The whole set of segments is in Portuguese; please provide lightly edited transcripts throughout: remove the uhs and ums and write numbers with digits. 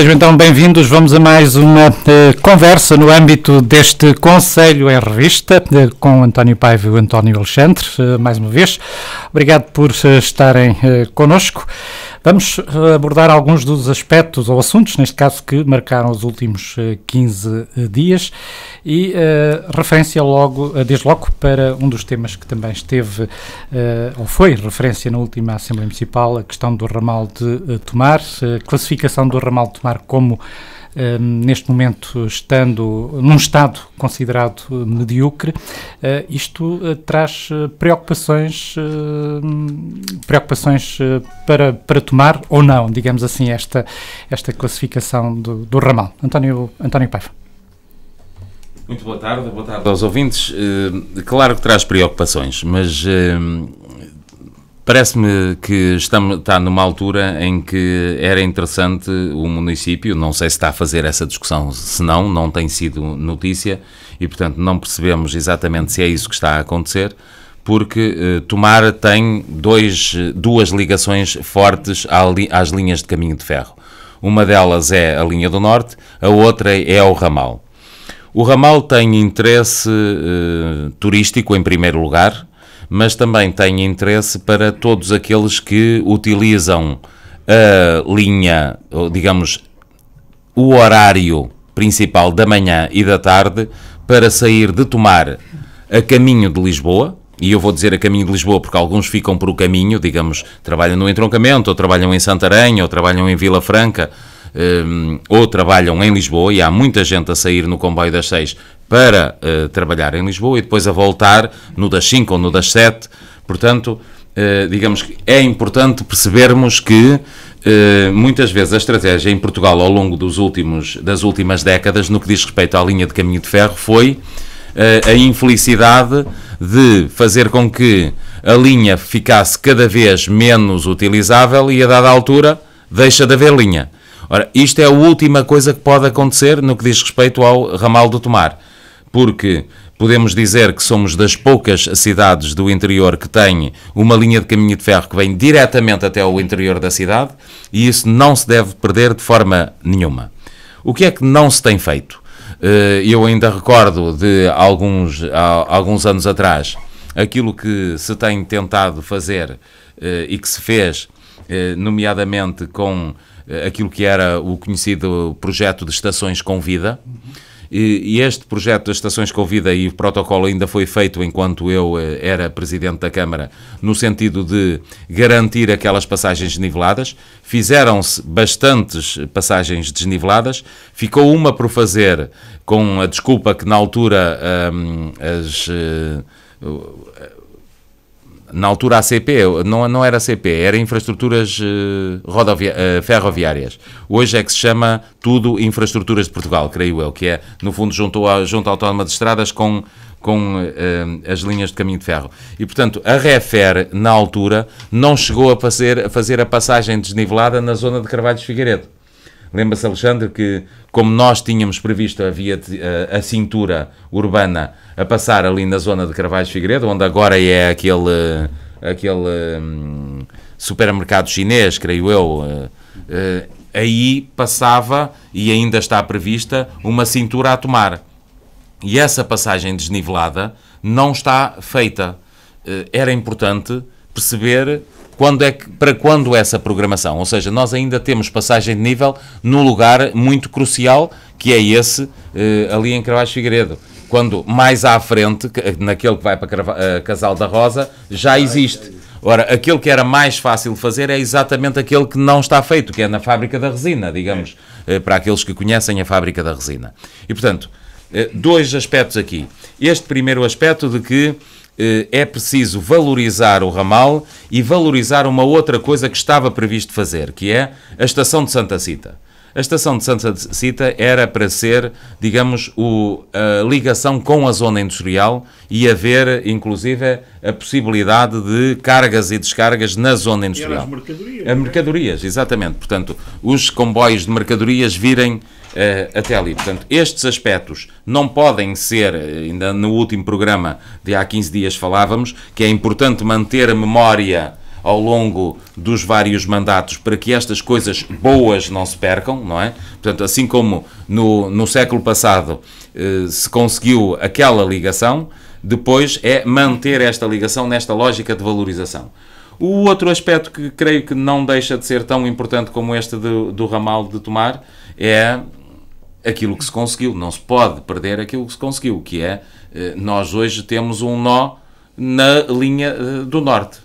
Sejam então bem-vindos, vamos a mais uma conversa no âmbito deste Conselho em Revista, com António Paiva e o António Alexandre, mais uma vez. Obrigado por estarem connosco. Vamos abordar alguns dos aspectos ou assuntos, neste caso, que marcaram os últimos 15 dias e referência desde logo para um dos temas que também esteve, ou foi referência na última Assembleia Municipal, a questão do ramal de Tomar, classificação do ramal de Tomar como, neste momento, estando num estado considerado medíocre. Isto traz preocupações para Tomar ou não, digamos assim, esta classificação do ramal. António Paiva. Muito boa tarde aos ouvintes. Claro que traz preocupações, mas parece-me que está numa altura em que era interessante o município, não sei se está a fazer essa discussão, se não tem sido notícia e, portanto, não percebemos exatamente se é isso que está a acontecer, porque Tomar tem duas ligações fortes às linhas de caminho de ferro. Uma delas é a linha do Norte, a outra é o ramal. O ramal tem interesse turístico, em primeiro lugar, mas também tem interesse para todos aqueles que utilizam a linha, digamos, o horário principal da manhã e da tarde para sair de Tomar a caminho de Lisboa. E eu vou dizer a caminho de Lisboa porque alguns ficam por o caminho, digamos, trabalham no entroncamento, ou trabalham em Santarém, ou trabalham em Vila Franca, ou trabalham em Lisboa, e há muita gente a sair no comboio das 6 para trabalhar em Lisboa e depois a voltar no das 5 ou no das 7. Portanto, digamos que é importante percebermos que muitas vezes a estratégia em Portugal ao longo das últimas décadas, no que diz respeito à linha de caminho de ferro, foi a infelicidade de fazer com que a linha ficasse cada vez menos utilizável e a dada altura deixa de haver linha. Ora, isto é a última coisa que pode acontecer no que diz respeito ao ramal de Tomar, porque podemos dizer que somos das poucas cidades do interior que têm uma linha de caminho de ferro que vem diretamente até o interior da cidade, e isso não se deve perder de forma nenhuma. O que é que não se tem feito? Eu ainda recordo de alguns anos atrás aquilo que se tem tentado fazer e que se fez, nomeadamente com aquilo que era o conhecido projeto de estações com vida. E este projeto das estações com vida, e o protocolo ainda foi feito enquanto eu era Presidente da Câmara, no sentido de garantir aquelas passagens desniveladas. Fizeram-se bastantes passagens desniveladas, ficou uma por fazer, com a desculpa que na altura a ACP, não era ACP, era infraestruturas ferroviárias. Hoje é que se chama tudo Infraestruturas de Portugal, creio eu, que é, no fundo, junto à Autónoma de Estradas com as linhas de caminho de ferro. E, portanto, a REFER, na altura, não chegou a fazer a passagem desnivelada na zona de Carvalho de Figueiredo. Lembra-se, Alexandre, que como nós tínhamos previsto a cintura urbana a passar ali na zona de Carvalho de Figueiredo, onde agora é aquele supermercado chinês, creio eu, aí passava, e ainda está prevista, uma cintura a Tomar. E essa passagem desnivelada não está feita. Era importante perceber para quando essa programação, ou seja, nós ainda temos passagem de nível num lugar muito crucial, que é esse ali em Carvalho de Figueiredo, quando mais à frente, naquele que vai para Casal da Rosa, já existe. Ora, aquele que era mais fácil de fazer é exatamente aquele que não está feito, que é na fábrica da resina, digamos, para aqueles que conhecem a fábrica da resina. E, portanto, dois aspectos aqui. Este primeiro aspecto de que é preciso valorizar o ramal e valorizar uma outra coisa que estava previsto fazer, que é a estação de Santa Cita. A estação de Santa Cita era para ser, digamos, a ligação com a zona industrial e haver, inclusive, a possibilidade de cargas e descargas na zona industrial. E as mercadorias. As mercadorias, exatamente. Portanto, os comboios de mercadorias virem até ali. Portanto, estes aspectos não podem ser, ainda no último programa de há 15 dias falávamos, que é importante manter a memória ao longo dos vários mandatos para que estas coisas boas não se percam, não é? Portanto, assim como no século passado se conseguiu aquela ligação, depois é manter esta ligação nesta lógica de valorização. O outro aspecto que creio que não deixa de ser tão importante como este do ramal de Tomar é aquilo que se conseguiu. Não se pode perder aquilo que se conseguiu, que é, nós hoje temos um nó na linha do Norte.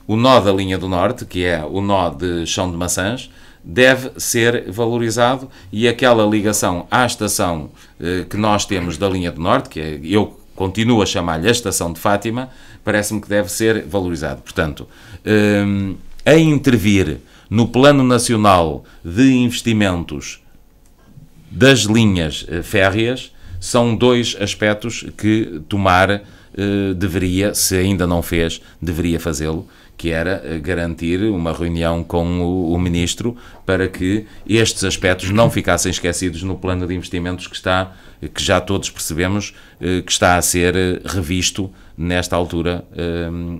O nó da linha do Norte, que é o nó de Chão de Maçãs, deve ser valorizado, e aquela ligação à estação que nós temos da linha do Norte, que é, eu continuo a chamar-lhe a Estação de Fátima, parece-me que deve ser valorizado. Portanto, a intervir no Plano Nacional de Investimentos das linhas férreas, são dois aspectos que Tomar deveria, se ainda não fez, deveria fazê-lo, que era garantir uma reunião com o Ministro para que estes aspectos não ficassem esquecidos no plano de investimentos que já todos percebemos que está a ser revisto nesta altura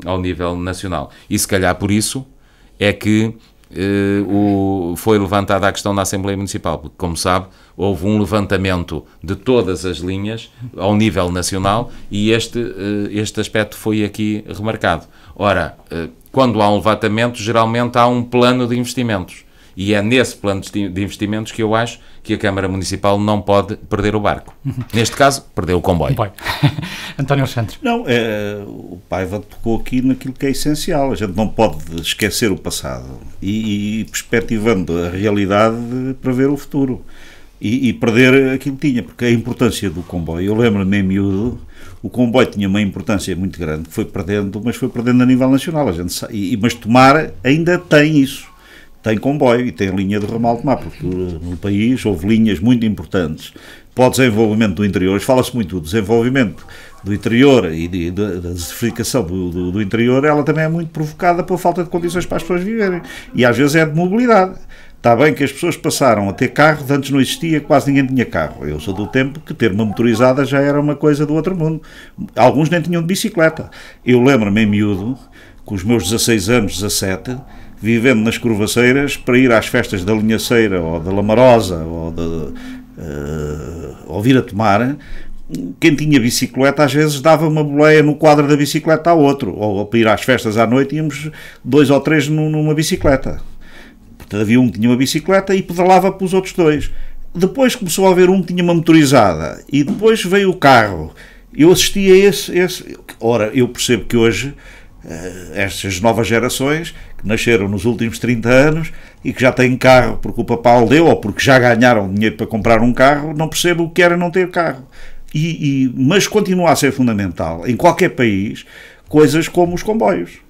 ao nível nacional. E se calhar por isso é que foi levantada a questão na Assembleia Municipal, porque, como sabe, houve um levantamento de todas as linhas ao nível nacional e este aspecto foi aqui remarcado. Ora, quando há um levantamento, geralmente há um plano de investimentos, e é nesse plano de investimentos que eu acho que a Câmara Municipal não pode perder o barco. Neste caso, perdeu o comboio. António Alexandre. Não, o Paiva tocou aqui naquilo que é essencial. A gente não pode esquecer o passado e perspectivando a realidade para ver o futuro. E perder aquilo que tinha, porque a importância do comboio, eu lembro-me em miúdo, o comboio tinha uma importância muito grande, que foi perdendo, mas foi perdendo a nível nacional. Mas Tomar ainda tem isso. Tem comboio e tem linha de ramal de Tomar, porque no país houve linhas muito importantes para o desenvolvimento do interior. Fala-se muito do desenvolvimento do interior e da desertificação do interior, ela também é muito provocada pela falta de condições para as pessoas viverem. E às vezes é de mobilidade. Está bem que as pessoas passaram a ter carro, antes não existia, quase ninguém tinha carro. Eu sou do tempo que ter uma motorizada já era uma coisa do outro mundo. Alguns nem tinham de bicicleta. Eu lembro-me em miúdo, com os meus 16 anos, 17, vivendo nas Curvaceiras, para ir às festas da Linhaceira, ou da Lamarosa, ou vir a Tomar, quem tinha bicicleta às vezes dava uma boleia no quadro da bicicleta ao outro, ou para ir às festas à noite íamos 2 ou 3 numa bicicleta. Portanto, havia um que tinha uma bicicleta e pedalava para os outros 2. Depois começou a haver um que tinha uma motorizada, e depois veio o carro. Eu assisti a esse. Ora, eu percebo que hoje estas novas gerações que nasceram nos últimos 30 anos e que já têm carro porque o papá deu ou porque já ganharam dinheiro para comprar um carro, não percebem o que era não ter carro. Mas continua a ser fundamental em qualquer país coisas como os comboios.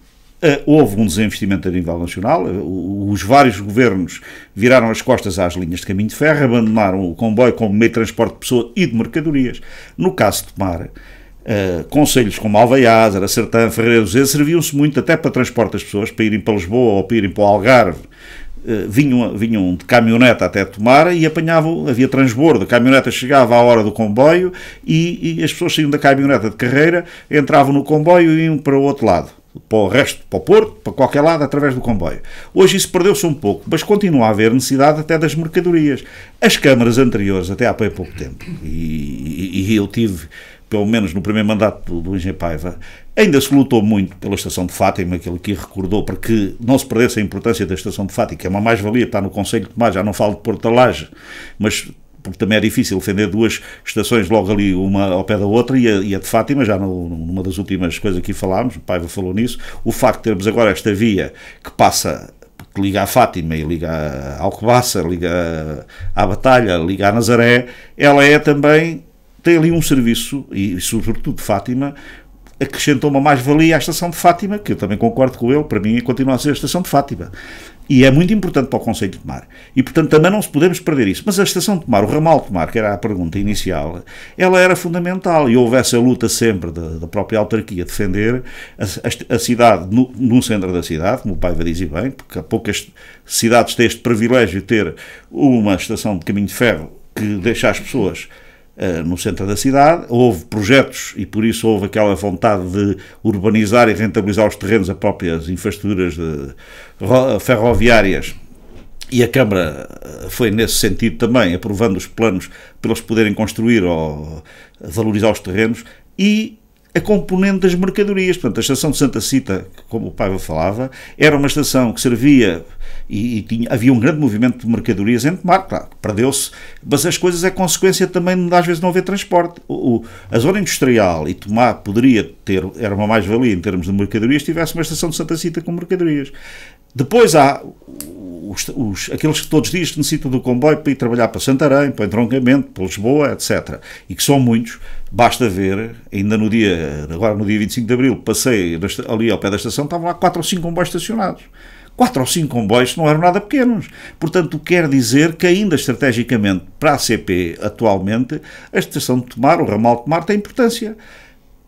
Houve um desinvestimento a nível nacional, os vários governos viraram as costas às linhas de caminho de ferro, abandonaram o comboio como meio de transporte de pessoa e de mercadorias. No caso de Tomar, concelhos como Alvaiás, Aracertã, Ferreira do Zé serviam-se muito até para transporte das pessoas, para irem para Lisboa ou para irem para o Algarve. Vinham de caminhoneta até Tomar e apanhavam, havia transbordo, a caminhoneta chegava à hora do comboio e as pessoas saíam da caminhoneta de carreira, entravam no comboio e iam para o outro lado, para o resto, para o Porto, para qualquer lado, através do comboio. Hoje isso perdeu-se um pouco, mas continua a haver necessidade até das mercadorias. As câmaras anteriores, até há bem pouco tempo, e eu tive, pelo menos no primeiro mandato do Engenheiro Paiva, ainda se lutou muito pela Estação de Fátima, que ele aqui recordou, para que não se perdesse a importância da Estação de Fátima, que é uma mais-valia, está no Concelho de Tomar, já não falo de Porto da Laje, mas porque também é difícil defender 2 estações logo ali, uma ao pé da outra, e a de Fátima, já numa das últimas coisas que falámos, o Paiva falou nisso, o facto de termos agora esta via que passa, que liga a Fátima e liga a Alcobaça, liga à Batalha, liga a Nazaré, ela é também, tem ali um serviço, e sobretudo Fátima, acrescentou uma mais-valia à Estação de Fátima, que eu também concordo com ele, para mim continua a ser a Estação de Fátima. E é muito importante para o Concelho de Tomar. E, portanto, também não se podemos perder isso. Mas a Estação de Tomar, o ramal de Tomar, que era a pergunta inicial, ela era fundamental. E houve essa luta sempre da própria autarquia defender a cidade no centro da cidade, como o Paiva dizia bem, porque há poucas cidades têm este privilégio de ter uma estação de caminho de ferro que deixa as pessoas no centro da cidade, houve projetos e por isso houve aquela vontade de urbanizar e rentabilizar os terrenos a próprias infraestruturas ferroviárias, e a Câmara foi nesse sentido também, aprovando os planos para eles poderem construir ou valorizar os terrenos, e a componente das mercadorias. Portanto, a estação de Santa Cita, como o Paiva falava, era uma estação que servia e havia um grande movimento de mercadorias em Tomar, claro, perdeu-se, mas as coisas é consequência também de às vezes não haver transporte. A zona industrial e Tomar poderia ter, era uma mais-valia em termos de mercadorias, se tivesse uma estação de Santa Cita com mercadorias. Depois há aqueles que todos os dias necessitam do comboio para ir trabalhar para Santarém, para entroncamento, para Lisboa, etc. E que são muitos. Basta ver, ainda agora no dia 25 de Abril, passei ali ao pé da estação, estavam lá 4 ou 5 comboios estacionados. 4 ou 5 comboios não eram nada pequenos. Portanto, quer dizer que ainda estrategicamente para a CP, atualmente, a estação de Tomar, o ramal de Tomar, tem importância.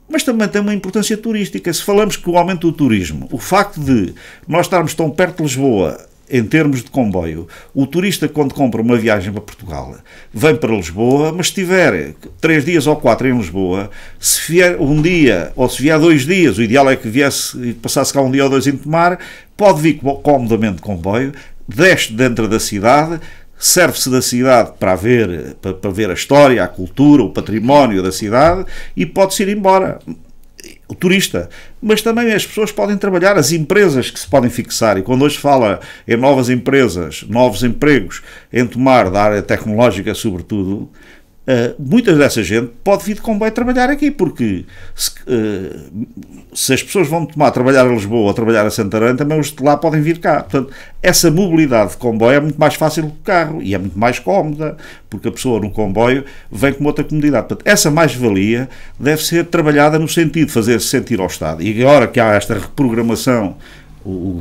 Mas também tem uma importância turística. Se falamos que o aumento do turismo, o facto de nós estarmos tão perto de Lisboa, em termos de comboio, o turista, quando compra uma viagem para Portugal, vem para Lisboa, mas se tiver 3 dias ou 4 em Lisboa, se vier um dia ou se vier 2 dias, o ideal é que viesse e passasse cá um dia ou 2 em Tomar, pode vir comodamente de comboio, desce dentro da cidade, serve-se da cidade para ver a história, a cultura, o património da cidade e pode-se ir embora. O turista, mas também as pessoas podem trabalhar, as empresas que se podem fixar, e quando hoje fala em novas empresas, novos empregos, em Tomar, da área tecnológica sobretudo, muita dessa gente pode vir de comboio trabalhar aqui, porque se as pessoas vão tomar trabalhar a Lisboa ou trabalhar a Santarém, também os de lá podem vir cá. Portanto, essa mobilidade de comboio é muito mais fácil do que o carro e é muito mais cómoda, porque a pessoa no comboio vem com outra comodidade. Portanto, essa mais-valia deve ser trabalhada no sentido de fazer-se sentir ao Estado. E agora que há esta reprogramação,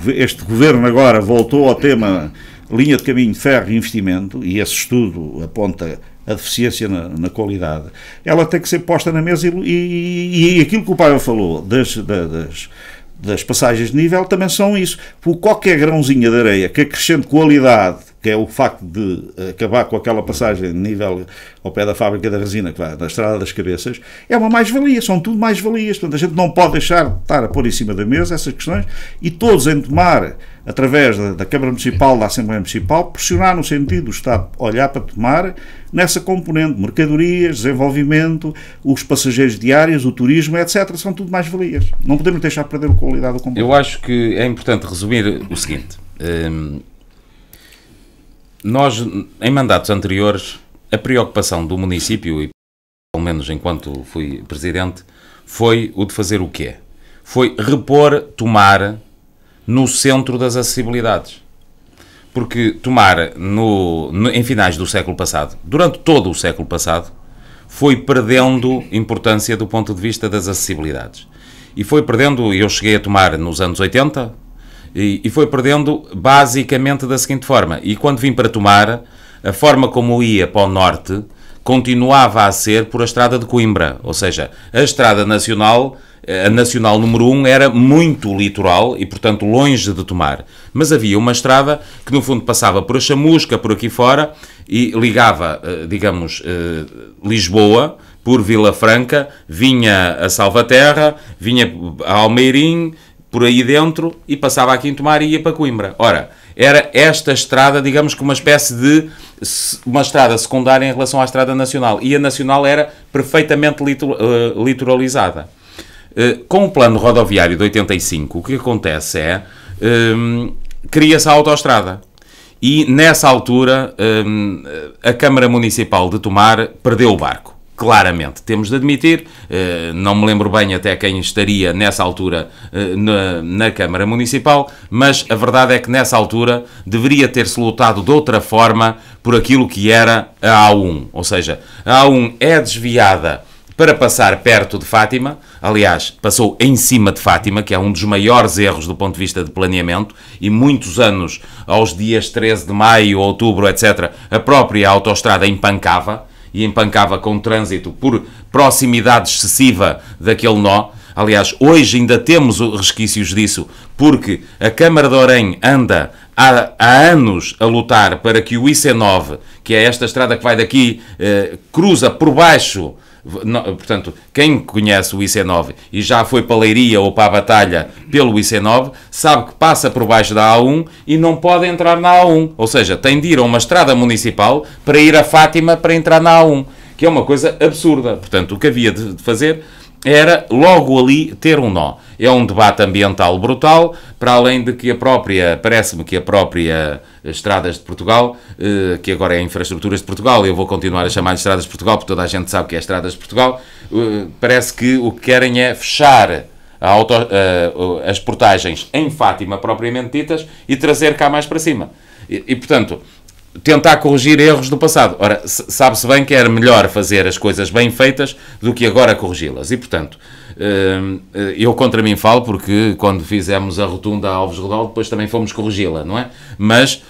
este governo agora voltou ao tema linha de caminho de ferro e investimento, e esse estudo aponta a deficiência na qualidade, ela tem que ser posta na mesa e aquilo que o Paiva falou das passagens de nível também são isso. Por qualquer grãozinha de areia que acrescente qualidade, que é o facto de acabar com aquela passagem de nível ao pé da fábrica da resina, que vai da Estrada das Cabeças, é uma mais-valia, são tudo mais-valias. Portanto, a gente não pode deixar de estar a pôr em cima da mesa essas questões e todos em Tomar, através da Câmara Municipal, da Assembleia Municipal, pressionar no sentido do Estado olhar para Tomar nessa componente, mercadorias, desenvolvimento, os passageiros diários, o turismo, etc. São tudo mais-valias. Não podemos deixar perder a qualidade do comboio. Eu acho que é importante resumir o seguinte. Nós, em mandatos anteriores, a preocupação do município, e pelo menos enquanto fui presidente, foi o de fazer o quê? Foi repor Tomar no centro das acessibilidades. Porque Tomar, em finais do século passado, durante todo o século passado, foi perdendo importância do ponto de vista das acessibilidades. E foi perdendo, eu cheguei a Tomar nos anos 80, e foi perdendo basicamente da seguinte forma. E quando vim para Tomar, a forma como ia para o norte continuava a ser por a estrada de Coimbra. Ou seja, a estrada nacional, a nacional número 1, era muito litoral e, portanto, longe de Tomar. Mas havia uma estrada que, no fundo, passava por a Chamusca, por aqui fora, e ligava, digamos, Lisboa, por Vila Franca, vinha a Salvaterra, vinha a Almeirim, por aí dentro, e passava aqui em Tomar e ia para Coimbra. Ora, era esta estrada, digamos que uma espécie de uma estrada secundária em relação à estrada nacional. E a nacional era perfeitamente litoralizada. Com o plano rodoviário de 85, o que acontece é cria-se a autoestrada. E nessa altura a Câmara Municipal de Tomar perdeu o barco. Claramente, temos de admitir, não me lembro bem até quem estaria nessa altura na Câmara Municipal, mas a verdade é que nessa altura deveria ter-se lutado de outra forma por aquilo que era a A1. Ou seja, a A1 é desviada para passar perto de Fátima, aliás, passou em cima de Fátima, que é um dos maiores erros do ponto de vista de planeamento, e muitos anos, aos dias 13 de maio, outubro, etc., a própria autoestrada empancava, e empancava com trânsito por proximidade excessiva daquele nó. Aliás, hoje ainda temos resquícios disso, porque a Câmara de Orém anda há anos a lutar para que o IC9, que é esta estrada que vai daqui, cruza por baixo. Portanto, quem conhece o IC9 e já foi para a Leiria ou para a Batalha pelo IC9, sabe que passa por baixo da A1 e não pode entrar na A1. Ou seja, tem de ir a uma estrada municipal para ir a Fátima para entrar na A1, que é uma coisa absurda. Portanto, o que havia de fazer era logo ali ter um nó. É um debate ambiental brutal, para além de que parece-me que a própria Estradas de Portugal, que agora é Infraestruturas de Portugal, eu vou continuar a chamar-lhe Estradas de Portugal, porque toda a gente sabe que é Estradas de Portugal, parece que o que querem é fechar as portagens em Fátima, propriamente ditas, e trazer cá mais para cima. E portanto, tentar corrigir erros do passado. Ora, sabe-se bem que era melhor fazer as coisas bem feitas do que agora corrigi-las. E, portanto, eu contra mim falo, porque quando fizemos a rotunda Alves Redol, depois também fomos corrigi-la, não é? Mas,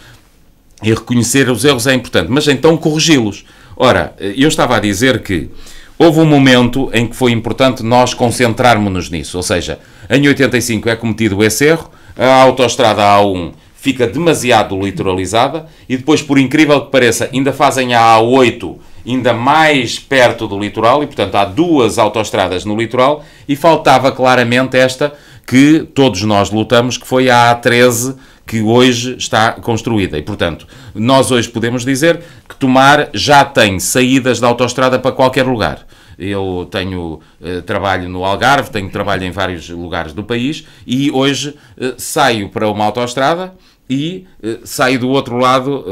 e reconhecer os erros é importante, mas então corrigi-los. Ora, eu estava a dizer que houve um momento em que foi importante nós concentrarmos-nos nisso. Ou seja, em 85 é cometido esse erro, a autoestrada A1 fica demasiado litoralizada e depois, por incrível que pareça, ainda fazem a A8 ainda mais perto do litoral e, portanto, há duas autoestradas no litoral e faltava claramente esta que todos nós lutamos, que foi a A13, que hoje está construída. E, portanto, nós hoje podemos dizer que Tomar já tem saídas da autoestrada para qualquer lugar. Eu tenho trabalho no Algarve, tenho trabalho em vários lugares do país e hoje saio para uma autoestrada e saio do outro lado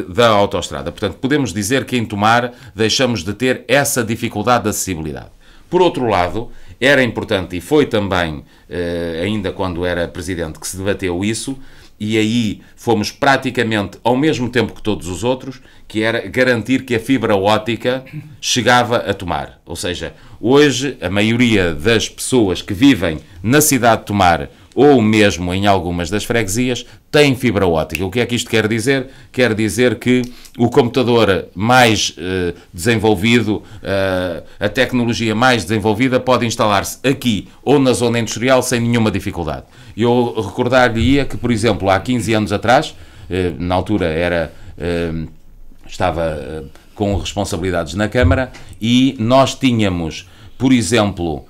da autoestrada. Portanto, podemos dizer que em Tomar deixamos de ter essa dificuldade de acessibilidade. Por outro lado, era importante, e foi também, ainda quando era presidente, que se debateu isso, e aí fomos praticamente ao mesmo tempo que todos os outros, que era garantir que a fibra óptica chegava a Tomar. Ou seja, hoje a maioria das pessoas que vivem na cidade de Tomar ou mesmo em algumas das freguesias, tem fibra óptica. O que é que isto quer dizer? Quer dizer que o computador mais desenvolvido, a tecnologia mais desenvolvida, pode instalar-se aqui ou na zona industrial sem nenhuma dificuldade. Eu recordar-lhe-ia que, por exemplo, há 15 anos atrás, na altura estava com responsabilidades na Câmara, e nós tínhamos, por exemplo,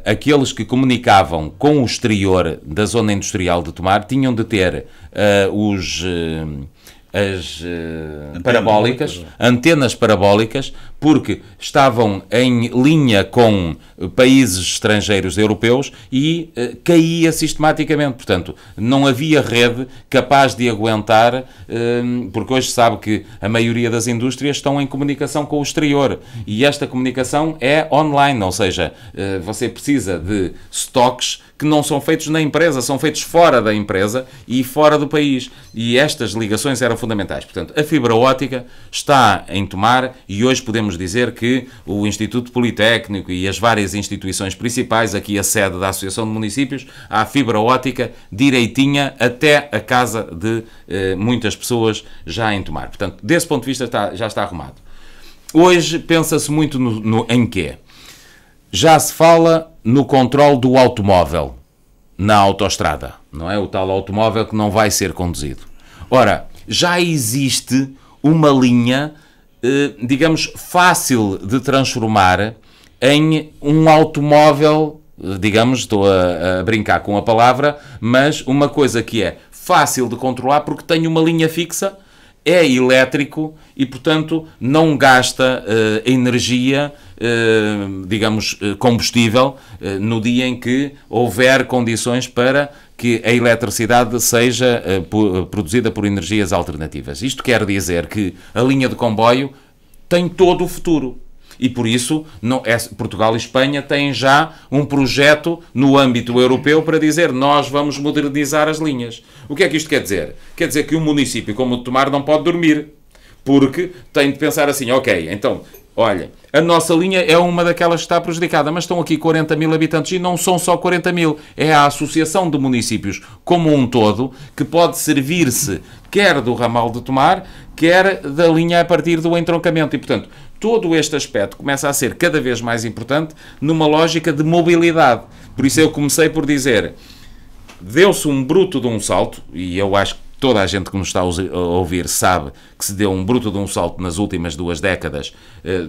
aqueles que comunicavam com o exterior da zona industrial de Tomar tinham de ter as parabólicas, antenas parabólicas, porque estavam em linha com países estrangeiros europeus e caía sistematicamente. Portanto, não havia rede capaz de aguentar, porque hoje sabe que a maioria das indústrias estão em comunicação com o exterior e esta comunicação é online, ou seja, você precisa de estoques que não são feitos na empresa, são feitos fora da empresa e fora do país. E estas ligações eram fundamentais. Portanto, a fibra óptica está em Tomar e hoje podemos dizer que o Instituto Politécnico e as várias instituições principais, aqui a sede da Associação de Municípios, há fibra óptica direitinha até a casa de muitas pessoas já em Tomar. Portanto, desse ponto de vista já está arrumado. Hoje pensa-se muito em quê? Já se fala no controle do automóvel na autoestrada, não é? O tal automóvel que não vai ser conduzido. Ora, já existe uma linha, digamos, fácil de transformar em um automóvel, digamos, estou a brincar com a palavra, mas uma coisa que é fácil de controlar porque tem uma linha fixa, é elétrico e, portanto, não gasta energia, digamos, combustível, no dia em que houver condições para que a eletricidade seja produzida por energias alternativas. Isto quer dizer que a linha de comboio tem todo o futuro. E por isso Portugal e Espanha têm já um projeto no âmbito europeu para dizer nós vamos modernizar as linhas. O que é que isto quer dizer? Quer dizer que um município como o de Tomar não pode dormir, porque tem de pensar assim, ok, então, olha, a nossa linha é uma daquelas que está prejudicada, mas estão aqui 40 mil habitantes e não são só 40 mil, é a Associação de Municípios como um todo que pode servir-se quer do ramal de Tomar, quer da linha a partir do entroncamento. E, portanto, todo este aspecto começa a ser cada vez mais importante numa lógica de mobilidade. Por isso eu comecei por dizer, deu-se um bruto de um salto, e eu acho que toda a gente que nos está a ouvir sabe que se deu um bruto de um salto nas últimas 2 décadas,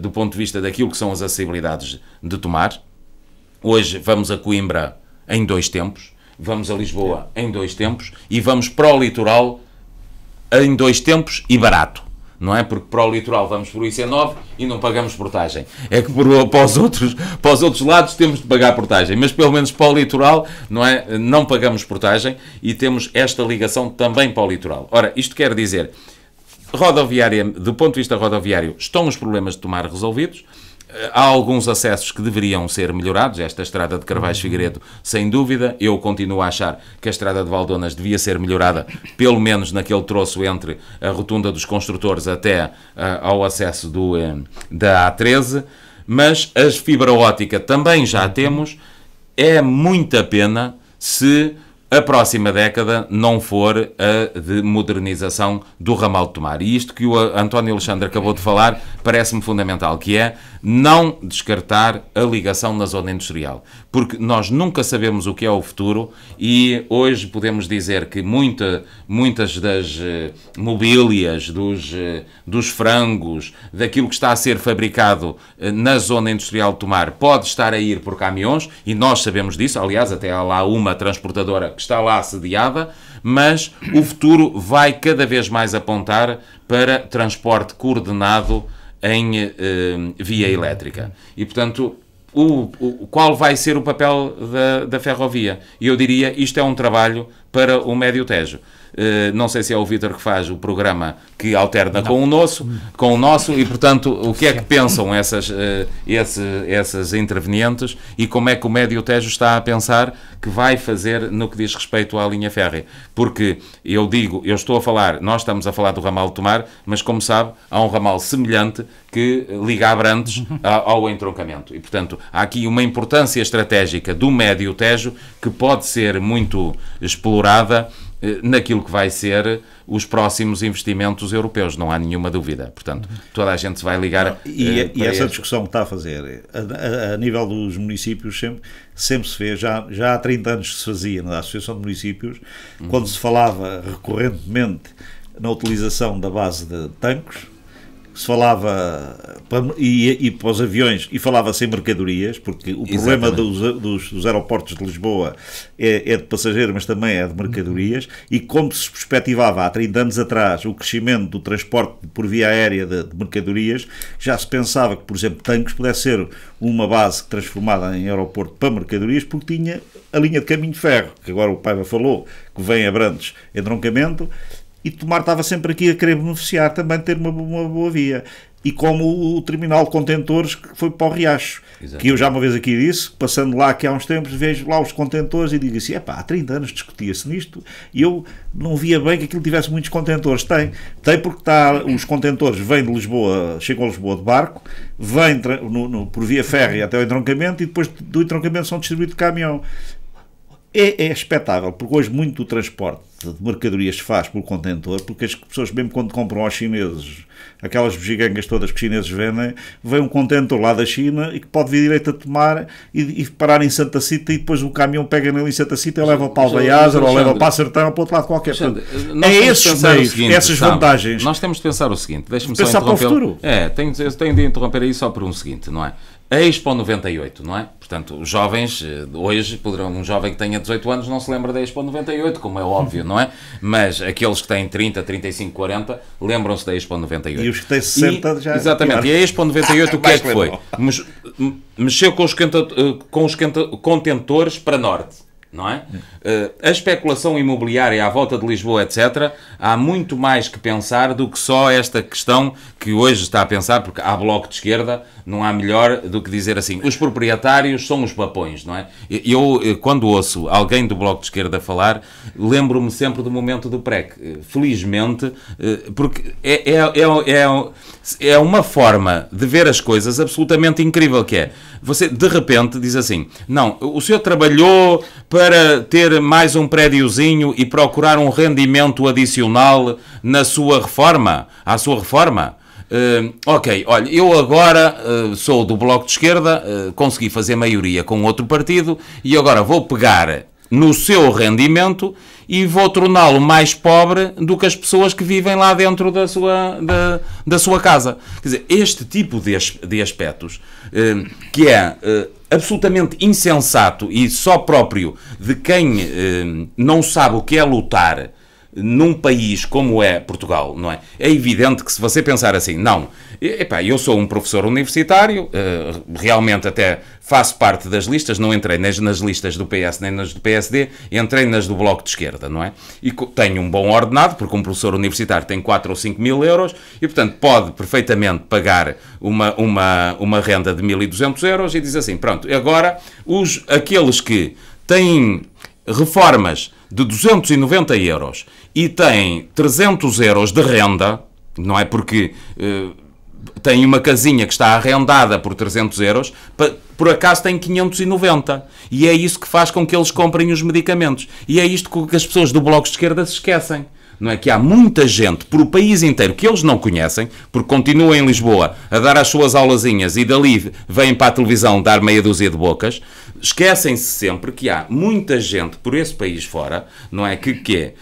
do ponto de vista daquilo que são as acessibilidades de Tomar. Hoje vamos a Coimbra em 2 tempos, vamos a Lisboa em 2 tempos e vamos para o litoral em 2 tempos e barato. Não é? Porque para o litoral vamos por IC9 e não pagamos portagem. É que para os outros lados temos de pagar portagem, mas pelo menos para o litoral, não é? Não pagamos portagem e temos esta ligação também para o litoral. Ora, isto quer dizer, rodoviária, do ponto de vista rodoviário, estão os problemas de Tomar resolvidos. Há alguns acessos que deveriam ser melhorados. Esta estrada de Carvalhais Figueiredo, sem dúvida. Eu continuo a achar que a estrada de Valdonas devia ser melhorada, pelo menos naquele troço entre a rotunda dos construtores até ao acesso da A13. Mas a fibra óptica também já temos. É muita pena se a próxima década não for a de modernização do ramal de Tomar. E isto que o António Alexandre acabou de falar parece-me fundamental, que é não descartar a ligação na zona industrial. Porque nós nunca sabemos o que é o futuro e hoje podemos dizer que muitas das mobílias, dos frangos, daquilo que está a ser fabricado na zona industrial de Tomar pode estar a ir por caminhões e nós sabemos disso. Aliás, até há lá uma transportadora que está lá assediada, mas o futuro vai cada vez mais apontar para transporte coordenado em via elétrica. E, portanto, qual vai ser o papel da ferrovia? E eu diria, isto é um trabalho para o Médio Tejo. Não sei se é o Vítor que faz o programa que alterna com o nosso e, portanto, o que é que pensam essas intervenientes e como é que o Médio Tejo está a pensar que vai fazer no que diz respeito à linha férrea? Porque nós estamos a falar do ramal de Tomar, mas como sabe, há um ramal semelhante que liga Abrantes ao entroncamento. E, portanto, há aqui uma importância estratégica do Médio Tejo que pode ser muito explorada naquilo que vai ser os próximos investimentos europeus, não há nenhuma dúvida. Portanto, toda a gente se vai ligar... E essa discussão que está a fazer, a nível dos municípios, sempre se fez, já há 30 anos que se fazia na Associação de Municípios, quando se falava recorrentemente na utilização da base de tanques, se falava e para os aviões e falava-se em mercadorias, porque o problema dos aeroportos de Lisboa é de passageiros, mas também é de mercadorias, e como se perspectivava há 30 anos atrás o crescimento do transporte por via aérea de mercadorias, já se pensava que, por exemplo, tanques pudesse ser uma base transformada em aeroporto para mercadorias, porque tinha a linha de caminho de ferro, que agora o Paiva falou, que vem a Abrantes, entroncamento, e Tomar estava sempre aqui a querer beneficiar também de ter uma boa via. E como o terminal de contentores que foi para o Riacho, exato, que eu já uma vez aqui disse, passando lá aqui há uns tempos, vejo lá os contentores e digo assim, há 30 anos discutia-se nisto e eu não via bem que aquilo tivesse muitos contentores. Tem porque os contentores vêm de Lisboa, chegam a Lisboa de barco, vêm por via férrea até o entroncamento e depois do entroncamento são distribuídos de caminhão. É expectável, porque hoje muito do transporte de mercadorias se faz por contentor, porque as pessoas, mesmo quando compram aos chineses, aquelas bugigangas todas que os chineses vendem, vem um contentor lá da China e que pode vir direito a Tomar e parar em Santa Cita e depois o caminhão pega nele em Santa Cita e leva para Alvaiázar ou leva para a Sertão ou para outro lado qualquer. É esses meios, essas vantagens. Nós temos de pensar o seguinte, deixe-me só pensar para o futuro. Eu tenho de interromper aí só por um seguinte, não é? A Expo 98, não é? Portanto, os jovens, hoje, um jovem que tenha 18 anos não se lembra da Expo 98, como é óbvio, não é? Mas aqueles que têm 30, 35, 40, lembram-se da Expo 98. E os que têm 60 já... Exatamente, e a Expo 98 o que é que foi? Mexeu com os contentores para norte. Não é? A especulação imobiliária à volta de Lisboa, etc., há muito mais que pensar do que só esta questão que hoje está a pensar, porque há bloco de esquerda, não há melhor do que dizer assim, os proprietários são os papões, não é? Eu, quando ouço alguém do bloco de esquerda falar, lembro-me sempre do momento do PREC, felizmente, porque é uma forma de ver as coisas absolutamente incrível, que é, você de repente diz assim, não, o senhor trabalhou para ter mais um prédiozinho e procurar um rendimento adicional à sua reforma. Ok, olha, eu agora sou do Bloco de Esquerda, consegui fazer maioria com outro partido e agora vou pegar no seu rendimento e vou torná-lo mais pobre do que as pessoas que vivem lá dentro da sua casa. Quer dizer, este tipo de aspectos, que é absolutamente insensato e só próprio de quem não sabe o que é lutar num país como é Portugal, não é? É evidente que se você pensar assim, não, epá, eu sou um professor universitário, realmente até faço parte das listas, não entrei nem nas listas do PS nem nas do PSD, entrei nas do Bloco de Esquerda, não é? E tenho um bom ordenado, porque um professor universitário tem 4 ou 5 mil euros e, portanto, pode perfeitamente pagar uma renda de 1.200 euros e diz assim, pronto, agora aqueles que têm reformas de 290 euros e têm 300 euros de renda, não é porque tem uma casinha que está arrendada por 300 euros, por acaso tem 590. E é isso que faz com que eles comprem os medicamentos. E é isto que as pessoas do Bloco de Esquerda se esquecem. Não é que há muita gente por o país inteiro que eles não conhecem, porque continuam em Lisboa a dar as suas aulazinhas e dali vêm para a televisão dar meia dúzia de bocas. Esquecem-se sempre que há muita gente por esse país fora, não é? Que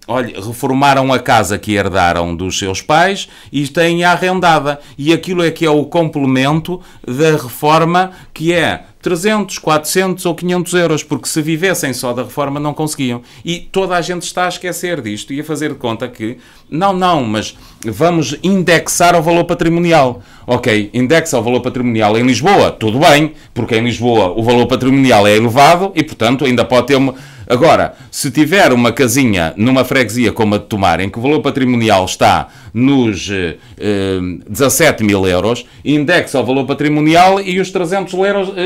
olha, reformaram a casa que herdaram dos seus pais e têm a arrendada. E aquilo é que é o complemento da reforma, que é 300, 400 ou 500 euros, porque se vivessem só da reforma não conseguiam. E toda a gente está a esquecer disto e a fazer de conta que, mas vamos indexar ao valor patrimonial. Ok, indexa ao valor patrimonial em Lisboa, tudo bem, porque em Lisboa o valor patrimonial é elevado e, portanto, ainda pode ter uma... Agora, se tiver uma casinha numa freguesia como a de Tomar, em que o valor patrimonial está nos 17 mil euros, indexa ao valor patrimonial e os 300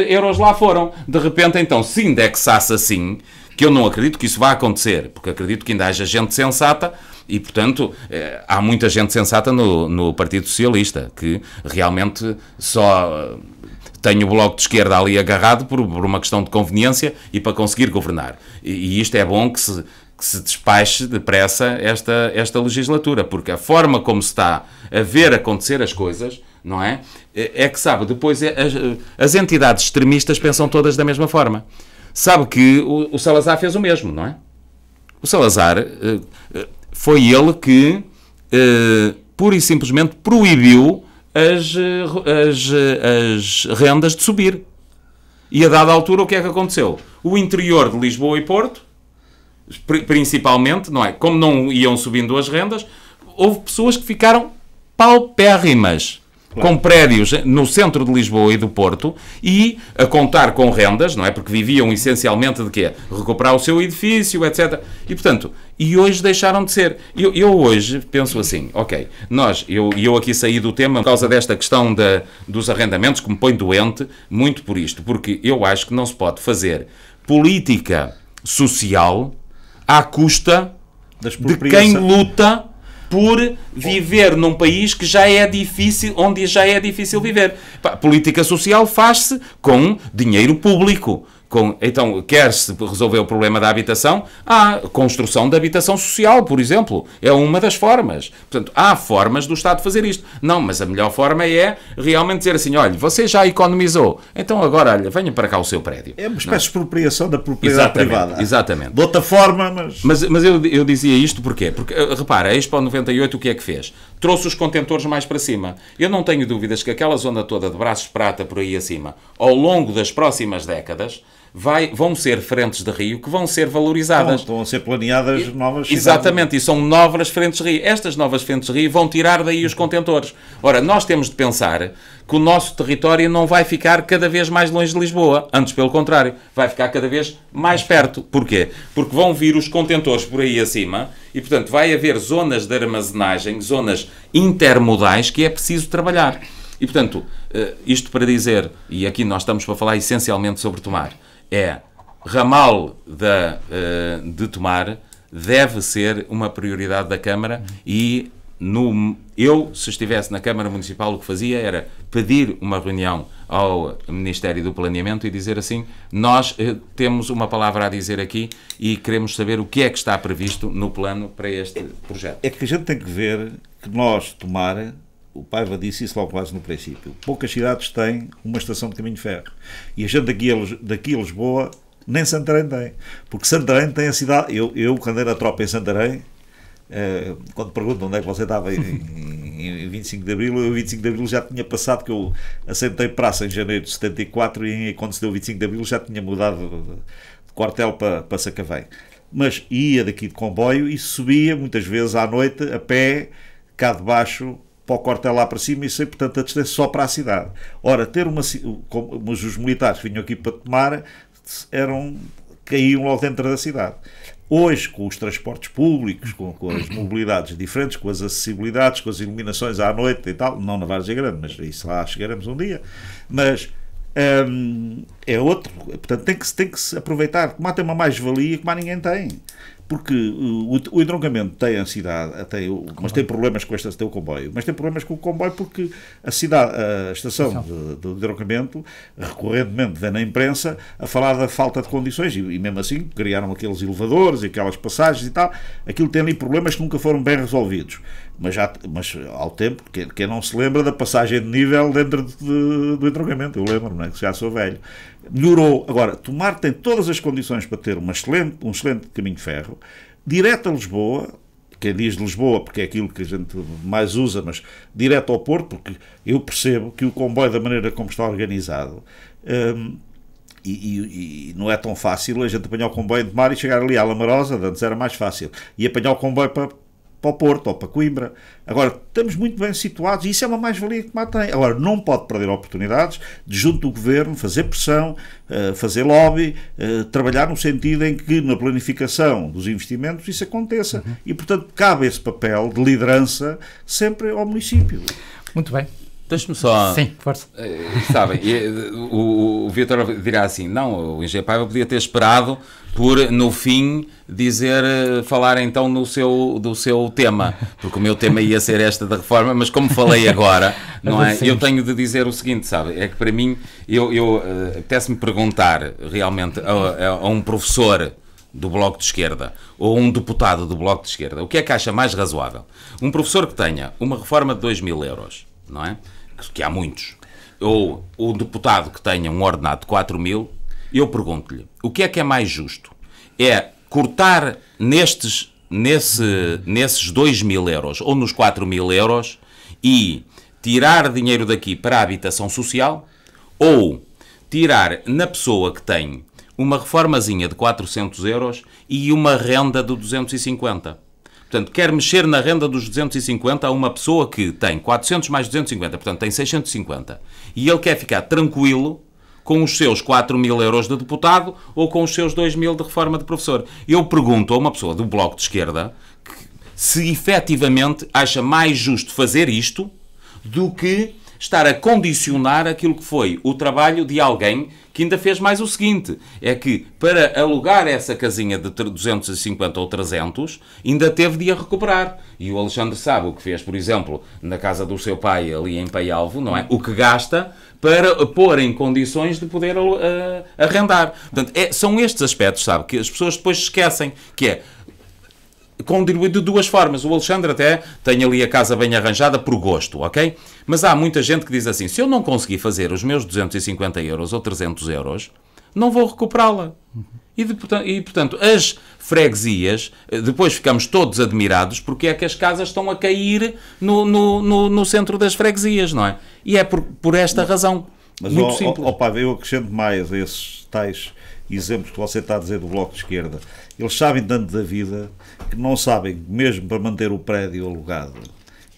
euros lá foram. De repente, então, se indexasse assim, que eu não acredito que isso vá acontecer, porque acredito que ainda haja gente sensata e, portanto, há muita gente sensata no Partido Socialista, que realmente só... tem o Bloco de Esquerda ali agarrado por uma questão de conveniência e para conseguir governar. E isto é bom que se despache depressa esta legislatura, porque a forma como se está a ver acontecer as coisas, não é? É que, sabe, depois as entidades extremistas pensam todas da mesma forma. Sabe que o Salazar fez o mesmo, não é? O Salazar foi ele que pura e simplesmente proibiu as rendas de subir. E a dada altura o que é que aconteceu? O interior de Lisboa e Porto, principalmente, não é? Como não iam subindo as rendas, houve pessoas que ficaram paupérrimas. Claro. Com prédios no centro de Lisboa e do Porto e a contar com rendas, não é? Porque viviam essencialmente de quê? Recuperar o seu edifício, etc. E, portanto, hoje deixaram de ser. Eu hoje penso assim, ok, eu aqui saí do tema por causa desta questão dos arrendamentos, que me põe doente, muito por isto, porque eu acho que não se pode fazer política social à custa de quem luta por viver num país que já é difícil, onde já é difícil viver. Política social faz-se com dinheiro público. Então, quer-se resolver o problema da habitação, há construção de habitação social, por exemplo. É uma das formas. Portanto, há formas do Estado fazer isto. Não, mas a melhor forma é realmente dizer assim, olha, você já economizou, então agora, olha, venha para cá o seu prédio. É uma espécie de expropriação da propriedade privada. Exatamente. De outra forma, Mas eu dizia isto porquê? Porque, repara, a Expo 98 o que é que fez? Trouxe os contentores mais para cima. Eu não tenho dúvidas que aquela zona toda de Braços de Prata por aí acima, ao longo das próximas décadas, vão ser frentes de rio que vão ser valorizadas. Estão a ser planeadas novas cidades. Exatamente, e são novas frentes de rio. Estas novas frentes de rio vão tirar daí os contentores. Ora, nós temos de pensar que o nosso território não vai ficar cada vez mais longe de Lisboa. Antes, pelo contrário, vai ficar cada vez mais perto. Porquê? Porque vão vir os contentores por aí acima e, portanto, vai haver zonas de armazenagem, zonas intermodais que é preciso trabalhar. E, portanto, isto para dizer, e aqui nós estamos para falar essencialmente sobre Tomar, ramal de Tomar deve ser uma prioridade da Câmara e se estivesse na Câmara Municipal o que fazia era pedir uma reunião ao Ministério do Planeamento e dizer assim, nós temos uma palavra a dizer aqui e queremos saber o que é que está previsto no plano para este projeto. É que a gente tem que ver que nós tomar, o Paiva disse isso logo quase no princípio, poucas cidades têm uma estação de caminho de ferro. E a gente daqui a Lisboa, nem Santarém tem. Porque Santarém tem a cidade... Eu quando era tropa em Santarém, quando perguntam onde é que você estava em 25 de Abril, eu 25 de Abril já tinha passado, que eu assentei praça em janeiro de 74 e quando se deu 25 de Abril já tinha mudado de quartel para Sacavém. Mas ia daqui de comboio e subia muitas vezes à noite a pé, cá de baixo, para o quartel lá para cima, e sei, portanto, a distância só para a cidade. Ora, mas os militares que vinham aqui para tomar caíam logo dentro da cidade. Hoje, com os transportes públicos, com as mobilidades diferentes, com as acessibilidades, com as iluminações à noite e tal, não na Várzea Grande, mas isso lá chegaremos um dia, mas é outro, portanto tem que se aproveitar. Tomar tem uma mais-valia que mais ninguém tem, porque o entroncamento tem a cidade, mas tem problemas com tem o comboio, mas tem problemas com o comboio porque a estação de entroncamento recorrentemente vem na imprensa a falar da falta de condições, e mesmo assim criaram aqueles elevadores e aquelas passagens e tal, aquilo tem ali problemas que nunca foram bem resolvidos, mas ao tempo, quem não se lembra da passagem de nível dentro do entroncamento, eu lembro, não é, que já sou velho. Melhorou. Agora, Tomar tem todas as condições para ter um excelente caminho de ferro, direto a Lisboa, quem diz Lisboa porque é aquilo que a gente mais usa, mas direto ao Porto, porque eu percebo que o comboio, da maneira como está organizado, e não é tão fácil a gente apanhar o comboio de Mar e chegar ali à Lamarosa, antes era mais fácil, e apanhar o comboio para o Porto ou para Coimbra. Agora, estamos muito bem situados e isso é uma mais-valia que Tomar tem. Agora, não pode perder oportunidades de, junto do Governo, fazer pressão, fazer lobby, trabalhar no sentido em que, na planificação dos investimentos, isso aconteça. E, portanto, cabe esse papel de liderança sempre ao município. Muito bem. Deixe-me só... Sim, força. Sabem, o Vítor dirá assim, não, o Engenheiro Paiva podia ter esperado por, no fim, falar então do seu tema, porque o meu tema ia ser esta da reforma, mas como falei agora, não é? Eu tenho de dizer o seguinte, sabe, é que para mim, apetece-me perguntar realmente a um professor do Bloco de Esquerda ou um deputado do Bloco de Esquerda, o que é que acha mais razoável? Um professor que tenha uma reforma de 2.000 euros, não é? Que há muitos, ou o deputado que tenha um ordenado de 4.000, eu pergunto-lhe, o que é mais justo? É cortar nesses 2.000 euros ou nos 4.000 euros e tirar dinheiro daqui para a habitação social, ou tirar na pessoa que tem uma reformazinha de 400 euros e uma renda de 250? Portanto, quer mexer na renda dos 250 a uma pessoa que tem 400 mais 250, portanto tem 650. E ele quer ficar tranquilo com os seus 4.000 euros de deputado ou com os seus 2.000 de reforma de professor. Eu pergunto a uma pessoa do Bloco de Esquerda se efetivamente acha mais justo fazer isto do que estar a condicionar aquilo que foi o trabalho de alguém que ainda fez mais o seguinte, é que para alugar essa casinha de 250 ou 300, ainda teve de a recuperar. E o Alexandre sabe o que fez, por exemplo, na casa do seu pai, ali em Paialvo, não é? O que gasta para pôr em condições de poder arrendar. Portanto, são estes aspectos, sabe, que as pessoas depois esquecem, que é contribuir de duas formas. O Alexandre até tem ali a casa bem arranjada por gosto, ok? Mas há muita gente que diz assim, se eu não conseguir fazer os meus 250 euros ou 300 euros, não vou recuperá-la. E, portanto, as freguesias, depois ficamos todos admirados porque é que as casas estão a cair no centro das freguesias, não é? E é por esta razão. Mas, muito simples. Eu acrescento mais a esses tais exemplos que você está a dizer do Bloco de Esquerda. Eles sabem tanto da vida que não sabem, mesmo para manter o prédio alugado,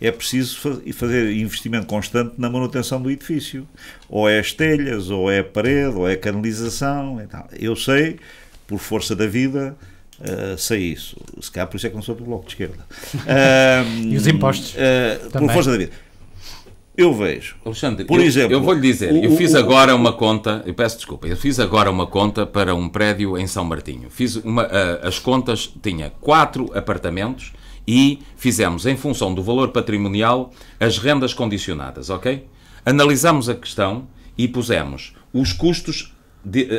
é preciso fazer investimento constante na manutenção do edifício. Ou é as telhas, ou é a parede, ou é a canalização. E tal. Eu sei, por força da vida, sei isso. Se calhar por isso é que não sou do Bloco de Esquerda. E os impostos? Por força da vida. Eu vejo. Alexandre, por exemplo, eu vou-lhe dizer, eu fiz agora uma conta, eu peço desculpa, eu fiz agora uma conta para um prédio em São Martinho. Fiz as contas, tinha 4 apartamentos e fizemos, em função do valor patrimonial, as rendas condicionadas, ok? Analisámos a questão e pusemos os custos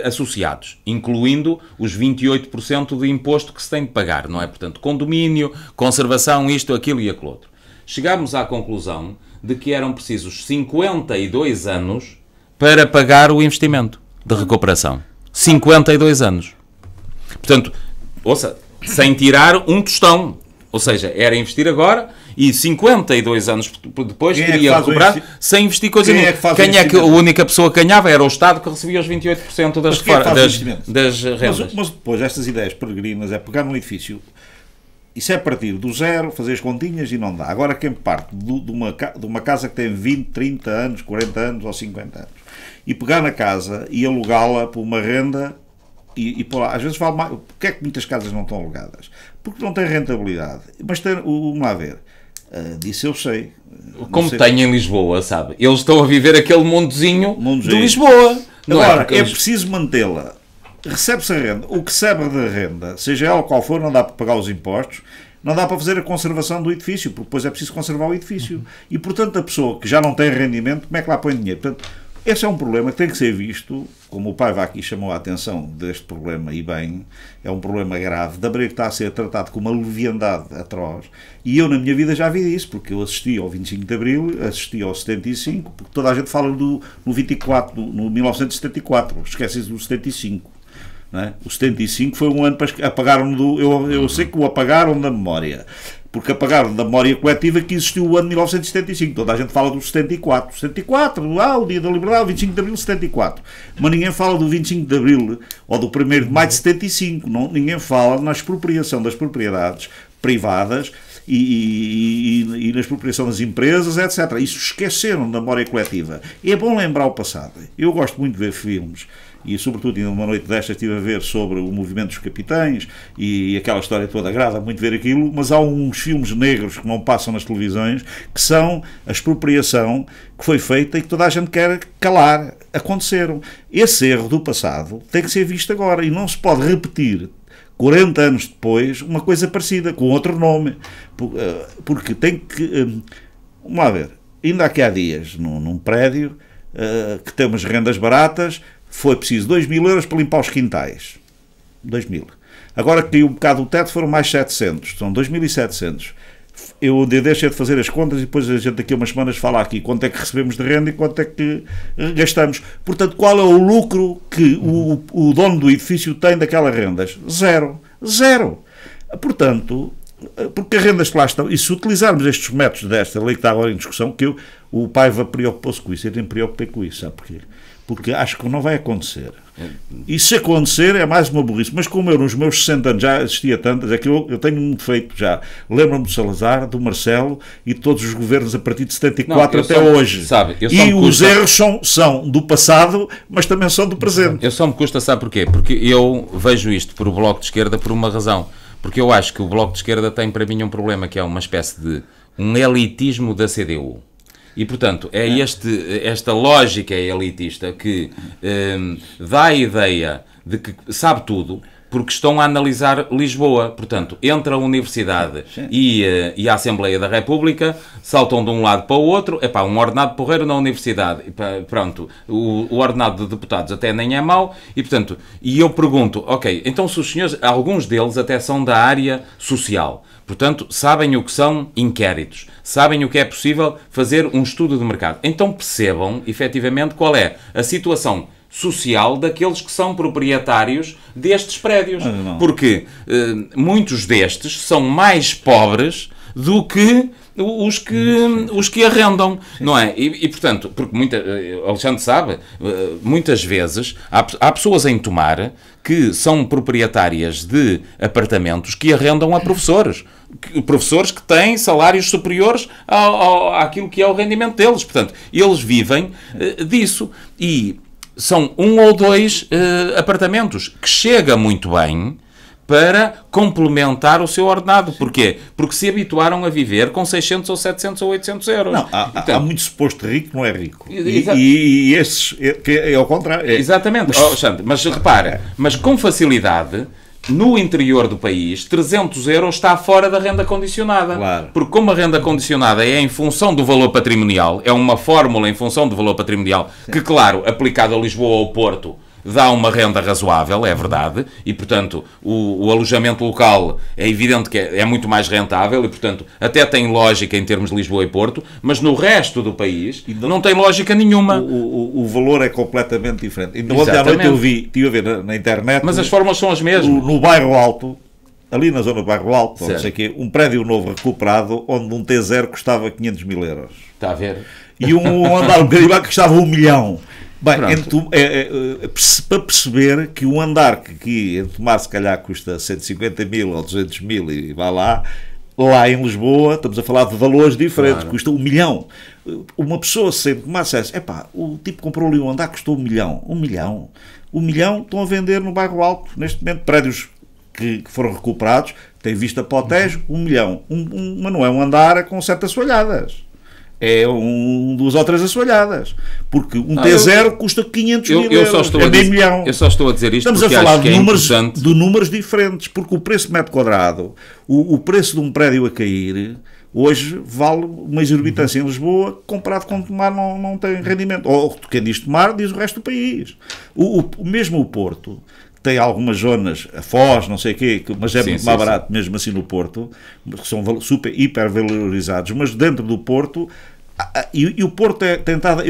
associados, incluindo os 28% de imposto que se tem de pagar, não é? Portanto, condomínio, conservação, isto, aquilo e aquilo outro. chegámos à conclusão de que eram precisos 52 anos para pagar o investimento de recuperação. 52 anos. Portanto, ouça, sem tirar um tostão. Ou seja, era investir agora e 52 anos depois queria recuperar sem investir coisa nenhuma. Quem é que a única pessoa que ganhava era o Estado, que recebia os 28% das rendas. Mas depois, estas ideias peregrinas é pegar num edifício, isso é partir do zero, fazer as continhas e não dá. Agora quem parte de uma casa que tem 20, 30 anos, 40 anos ou 50 anos e pegar na casa e alugá-la por uma renda e por lá, às vezes falo mais, porque é que muitas casas não estão alugadas? Porque não têm rentabilidade. Mas vamos lá ver, disso eu sei. Como tem em Lisboa, sabe? Eles estão a viver aquele mundozinho de Lisboa. Agora, é preciso mantê-la. Recebe-se a renda. O que recebe da renda, seja ela qual for, não dá para pagar os impostos, não dá para fazer a conservação do edifício, porque depois é preciso conservar o edifício. E, portanto, a pessoa que já não tem rendimento, como é que lá põe dinheiro? Portanto, esse é um problema que tem que ser visto, como o Paiva aqui chamou a atenção deste problema, e bem, é um problema grave, de Abreu que está a ser tratado com uma leviandade atroz, e eu na minha vida já vi isso, porque eu assisti ao 25 de Abril, assisti ao 75, porque toda a gente fala no 24, no 1974, esquece-se do 75. Não é? O 75 foi um ano para apagaram eu sei que o apagaram da memória, porque apagaram da memória coletiva que existiu o ano de 1975. Toda a gente fala do 74. 74, o dia da liberdade, o 25 de Abril de 74. Mas ninguém fala do 25 de Abril ou do 1º de Maio de 75. Não, ninguém fala na expropriação das propriedades privadas e na expropriação das empresas, etc. Isso esqueceram da memória coletiva. E é bom lembrar o passado. Eu gosto muito de ver filmes, e sobretudo numa noite destas estive a ver sobre o movimento dos capitães e aquela história toda, agrada muito ver aquilo, mas há uns filmes negros que não passam nas televisões, que são a expropriação que foi feita e que toda a gente quer calar. Aconteceram. Esse erro do passado tem que ser visto agora e não se pode repetir 40 anos depois uma coisa parecida, com outro nome, porque tem que... Vamos lá ver, ainda aqui há dias, num prédio que tem umas rendas baratas, foi preciso 2.000 euros para limpar os quintais. 2.000. Agora que caiu um bocado o teto, foram mais 700. São 2.700. Eu deixei de fazer as contas e depois a gente daqui a umas semanas fala aqui quanto é que recebemos de renda e quanto é que gastamos. Portanto, qual é o lucro que o dono do edifício tem daquelas rendas? Zero. Zero. Portanto, porque as rendas que lá estão, e se utilizarmos estes métodos desta lei que está agora em discussão, que o Paiva preocupou-se com isso, eu nem me preocupei com isso, sabe porquê? Porque acho que não vai acontecer. E se acontecer é mais uma burrice. Mas como eu nos meus 60 anos já assistia tantas, é que eu tenho um defeito já. Lembro-me do Salazar, do Marcelo e de todos os governos a partir de 74 até hoje. Sabe, e os erros são do passado, mas também são do presente. Eu só me custa, sabe porquê? Porque eu vejo isto por o Bloco de Esquerda por uma razão. Porque eu acho que o Bloco de Esquerda tem para mim um problema que é uma espécie de um elitismo da CDU. E, portanto, é esta lógica elitista que dá a ideia de que sabe tudo, porque estão a analisar Lisboa. Portanto, entre a Universidade e a Assembleia da República, saltam de um lado para o outro. Epá, um ordenado porreiro na Universidade. Pronto, o ordenado de deputados até nem é mau. E, portanto, eu pergunto, ok, então se os senhores, alguns deles até são da área social. Portanto, sabem o que são inquéritos, sabem o que é possível fazer um estudo de mercado. Então percebam, efetivamente, qual é a situação social daqueles que são proprietários destes prédios. Porque muitos destes são mais pobres do que os que arrendam, não é? E portanto, porque Alexandre sabe, muitas vezes há pessoas em Tomar que são proprietárias de apartamentos que arrendam a professores que têm salários superiores àquilo que é o rendimento deles. Portanto, eles vivem disso. E são 1 ou 2 apartamentos que chega muito bem para complementar o seu ordenado. Porquê? Porque se habituaram a viver com 600 ou 700 ou 800 euros. Não, há muito suposto rico que não é rico. E esses é ao contrário. Exatamente, Alexandre, mas repara, mas com facilidade, no interior do país, 300 euros está fora da renda condicionada. Claro. Porque como a renda condicionada é em função do valor patrimonial, é uma fórmula em função do valor patrimonial, que, claro, aplicado a Lisboa ou Porto, dá uma renda razoável, é verdade, e portanto o alojamento local é evidente que é muito mais rentável e portanto até tem lógica em termos de Lisboa e Porto, mas no resto do país não tem lógica nenhuma. O valor é completamente diferente. Ainda ontem à noite eu estive a ver na internet... Mas as fórmulas são as mesmas. No bairro Alto, ali na zona do bairro Alto, não sei quê, um prédio novo recuperado onde um T0 custava 500 mil euros. Está a ver? E um andar um bocadinho lá que custava 1 milhão. Bem, para perceber que um andar que aqui em Tomar se calhar custa 150 mil ou 200 mil e vá lá em Lisboa estamos a falar de valores diferentes, claro. Custa 1 milhão. Uma pessoa sem Tomar dissesse, o tipo comprou ali um andar que custou 1 milhão. 1 milhão. 1 milhão estão a vender no bairro Alto, neste momento, prédios que foram recuperados, têm vista para o Tejo, 1 milhão. Mas não é um andar com 7 assoalhadas. É 2 ou 3 assoalhadas. Porque um T0 custa 500 mil euros. É meio milhão. Eu só estou a dizer isto porque estamos a falar de números diferentes. Porque o preço de metro quadrado, o preço de um prédio a cair, hoje vale uma exorbitância em Lisboa, comparado com Tomar não tem rendimento. Ou quem diz Tomar, diz o resto do país. Mesmo o Porto tem algumas zonas, a Foz, não sei o quê, mas é muito mais barato mesmo assim no Porto, que são hiper valorizados, mas dentro do Porto, e o Porto é tentado,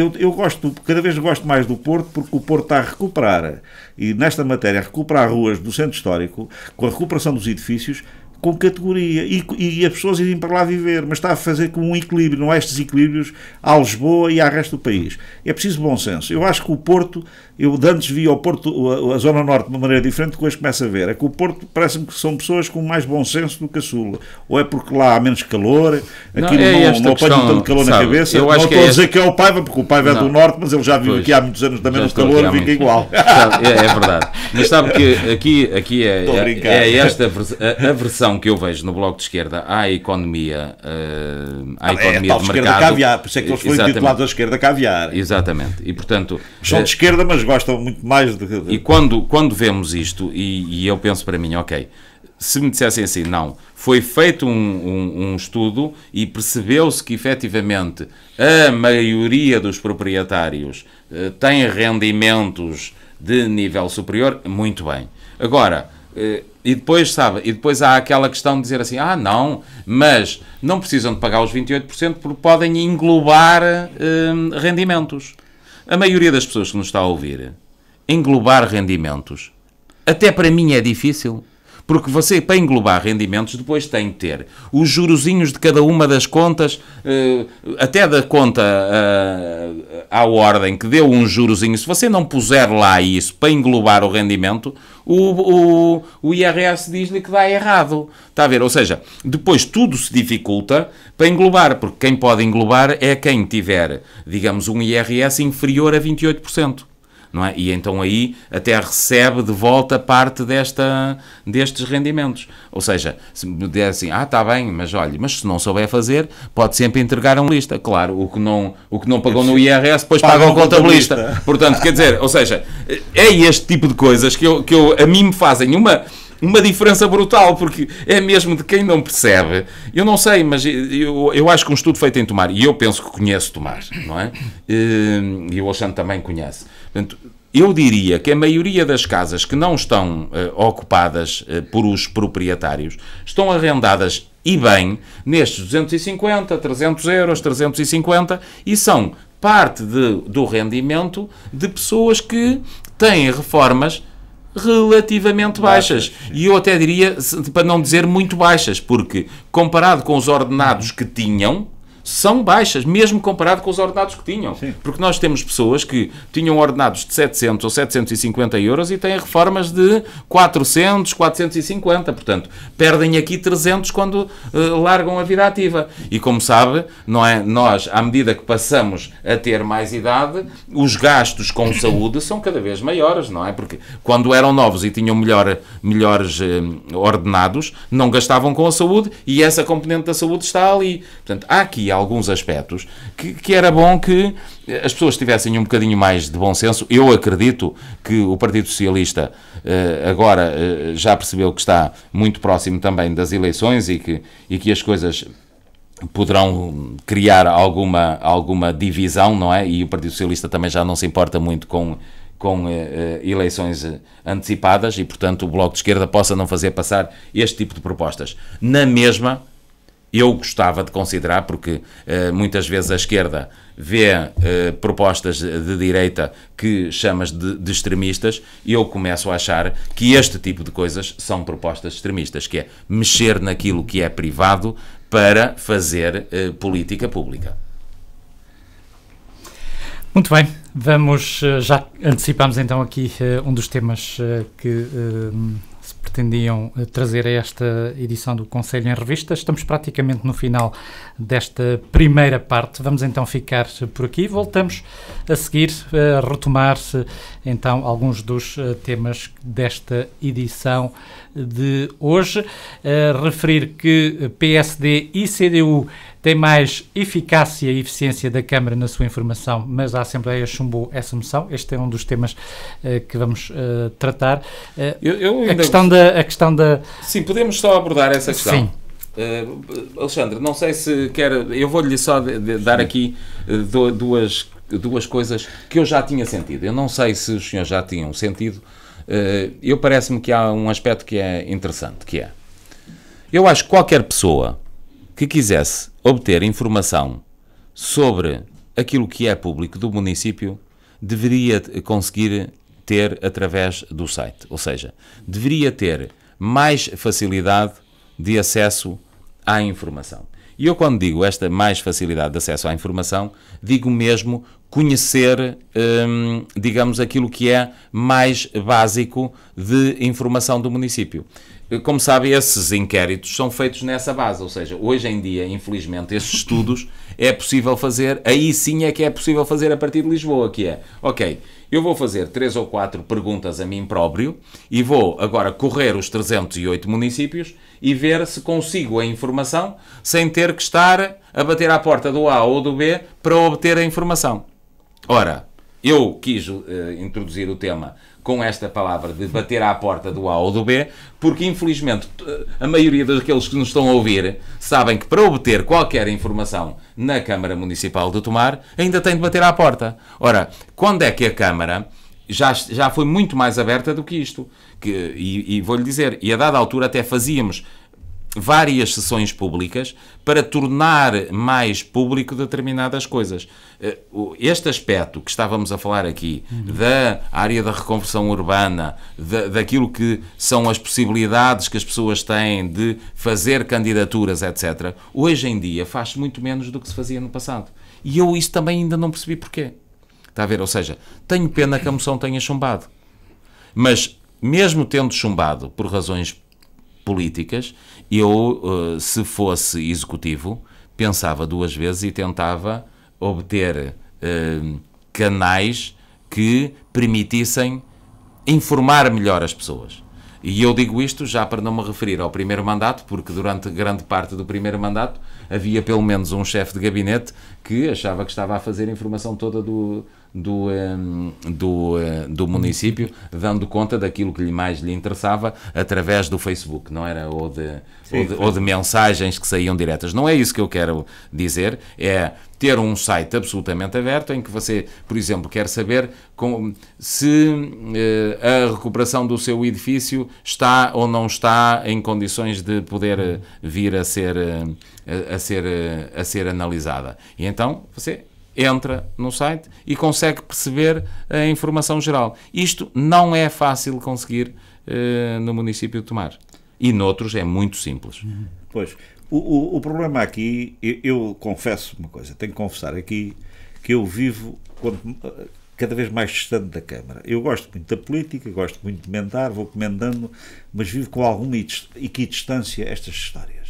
cada vez gosto mais do Porto, porque o Porto está a recuperar, e nesta matéria, a recuperar ruas do centro histórico, com a recuperação dos edifícios, com categoria, e as pessoas irem para lá viver, mas está a fazer com um equilíbrio, não há estes equilíbrios à Lisboa e ao resto do país. É preciso bom senso. Eu acho que o Porto, eu antes vi o Porto, a Zona Norte de uma maneira diferente, depois começo a ver, é que o Porto parece-me que são pessoas com mais bom senso do que a Sul. Ou é porque lá há menos calor, aquilo não apanha tanto calor na cabeça. Eu não acho estou a dizer que é o Paiva, porque o Paiva é do Norte, mas ele já vive aqui há muitos anos, também no calor, fica igual. É verdade. Mas sabe que aqui é esta a versão que eu vejo no Bloco de Esquerda à economia, de mercado. Caviar, por isso é que eles foram titulados da esquerda caviar. Exatamente. E portanto são de esquerda, mas gostam muito mais de... E quando vemos isto, e eu penso para mim, ok, se me dissessem assim, não, foi feito um estudo e percebeu-se que efetivamente a maioria dos proprietários tem rendimentos de nível superior, muito bem. Agora, e depois há aquela questão de dizer assim, não, mas não precisam de pagar os 28% porque podem englobar rendimentos. A maioria das pessoas que nos está a ouvir, englobar rendimentos, até para mim é difícil, porque você, para englobar rendimentos, depois tem que ter os jurozinhos de cada uma das contas, até da conta à ordem, que deu um jurozinho. Se você não puser lá isso para englobar o rendimento, o IRS diz-lhe que dá errado. Está a ver? Ou seja, depois tudo se dificulta para englobar, porque quem pode englobar é quem tiver, digamos, um IRS inferior a 28%. Não é? E então aí até recebe de volta parte destes rendimentos. Ou seja, se me der assim, está bem, mas olha, mas se não souber fazer, pode sempre entregar uma lista. Claro, o que não pagou no IRS, depois paga ao contabilista. Portanto, quer dizer, ou seja, é este tipo de coisas que a mim me fazem uma diferença brutal, porque é mesmo de quem não percebe. Eu não sei, mas eu acho que um estudo feito em Tomar, e eu penso que conheço Tomar, não é? E o Alexandre também conhece. Portanto, eu diria que a maioria das casas que não estão ocupadas por os proprietários estão arrendadas e bem nestes 250, 300 euros, 350 e são parte do rendimento de pessoas que têm reformas relativamente baixas. E eu até diria, para não dizer muito baixas, porque comparado com os ordenados que tinham, são baixas, mesmo comparado com os ordenados que tinham. Sim. Porque nós temos pessoas que tinham ordenados de 700 ou 750 euros e têm reformas de 400, 450. Portanto, perdem aqui 300 quando largam a vida ativa. E como sabe, não é? Nós, à medida que passamos a ter mais idade, os gastos com saúde são cada vez maiores, não é? Porque quando eram novos e tinham melhores ordenados, não gastavam com a saúde e essa componente da saúde está ali. Portanto, há aqui alguns aspectos que era bom que as pessoas tivessem um bocadinho mais de bom senso. Eu acredito que o Partido Socialista agora já percebeu que está muito próximo também das eleições e que as coisas poderão criar alguma divisão, não é? E o Partido Socialista também já não se importa muito com com eleições antecipadas e, portanto, o Bloco de Esquerda possa não fazer passar este tipo de propostas. Na mesma, eu gostava de considerar, porque muitas vezes a esquerda vê propostas de direita que chamas de extremistas, e eu começo a achar que este tipo de coisas são propostas extremistas, que é mexer naquilo que é privado para fazer política pública. Muito bem, vamos, já antecipamos então aqui um dos temas que se pretendiam trazer a esta edição do Conselho em Revista. Estamos praticamente no final desta primeira parte, vamos então ficar por aqui. Voltamos a seguir a retomar então alguns dos temas desta edição de hoje. Referir que PSD e CDU tem mais eficácia e eficiência da Câmara na sua informação, mas a Assembleia chumbou essa moção. Este é um dos temas que vamos tratar. A questão da... Sim, podemos só abordar essa questão. Sim. Alexandre, não sei se quer... Eu vou-lhe só dar aqui duas coisas que eu já tinha sentido. Eu não sei se os senhores já tinham sentido. Eu parece-me que há um aspecto que é interessante, que é... Eu acho que qualquer pessoa que quisesse obter informação sobre aquilo que é público do município deveria conseguir ter através do site. Ou seja, deveria ter mais facilidade de acesso à informação. E eu, quando digo esta mais facilidade de acesso à informação, digo mesmo conhecer, digamos, aquilo que é mais básico de informação do município. Como sabe, esses inquéritos são feitos nessa base, ou seja, hoje em dia, infelizmente, esses estudos é possível fazer, aí sim é que é possível fazer a partir de Lisboa, que é, ok, eu vou fazer 3 ou 4 perguntas a mim próprio e vou agora correr os 308 municípios e ver se consigo a informação sem ter que estar a bater à porta do A ou do B para obter a informação. Ora, eu quis introduzir o tema com esta palavra de bater à porta do A ou do B, porque infelizmente a maioria daqueles que nos estão a ouvir sabem que para obter qualquer informação na Câmara Municipal de Tomar ainda tem de bater à porta. Ora, quando é que a Câmara já foi muito mais aberta do que isto? E vou-lhe dizer, e a dada altura até fazíamos várias sessões públicas para tornar mais público determinadas coisas. Este aspecto que estávamos a falar aqui, da área da reconversão urbana, daquilo que são as possibilidades que as pessoas têm de fazer candidaturas, etc., hoje em dia faz muito menos do que se fazia no passado. E eu isso também ainda não percebi porquê. Está a ver? Ou seja, tenho pena que a moção tenha chumbado. Mas, mesmo tendo chumbado por razões políticas, eu, se fosse executivo, pensava 2 vezes e tentava obter canais que permitissem informar melhor as pessoas. E eu digo isto já para não me referir ao primeiro mandato, porque durante grande parte do primeiro mandato havia pelo menos um chefe de gabinete que achava que estava a fazer a informação toda do município, dando conta daquilo que mais lhe interessava através do Facebook, não era? Ou de mensagens que saíam diretas. Não é isso que eu quero dizer, é ter um site absolutamente aberto em que você, por exemplo, quer saber se a recuperação do seu edifício está ou não está em condições de poder vir a ser analisada. E então você entra no site e consegue perceber a informação geral. Isto não é fácil conseguir no município de Tomar. E noutros é muito simples. Pois, o problema aqui, eu confesso uma coisa, tenho que confessar aqui que eu vivo cada vez mais distante da Câmara. Eu gosto muito da política, gosto muito de comentar, vou comentando, mas vivo com alguma equidistância estas histórias.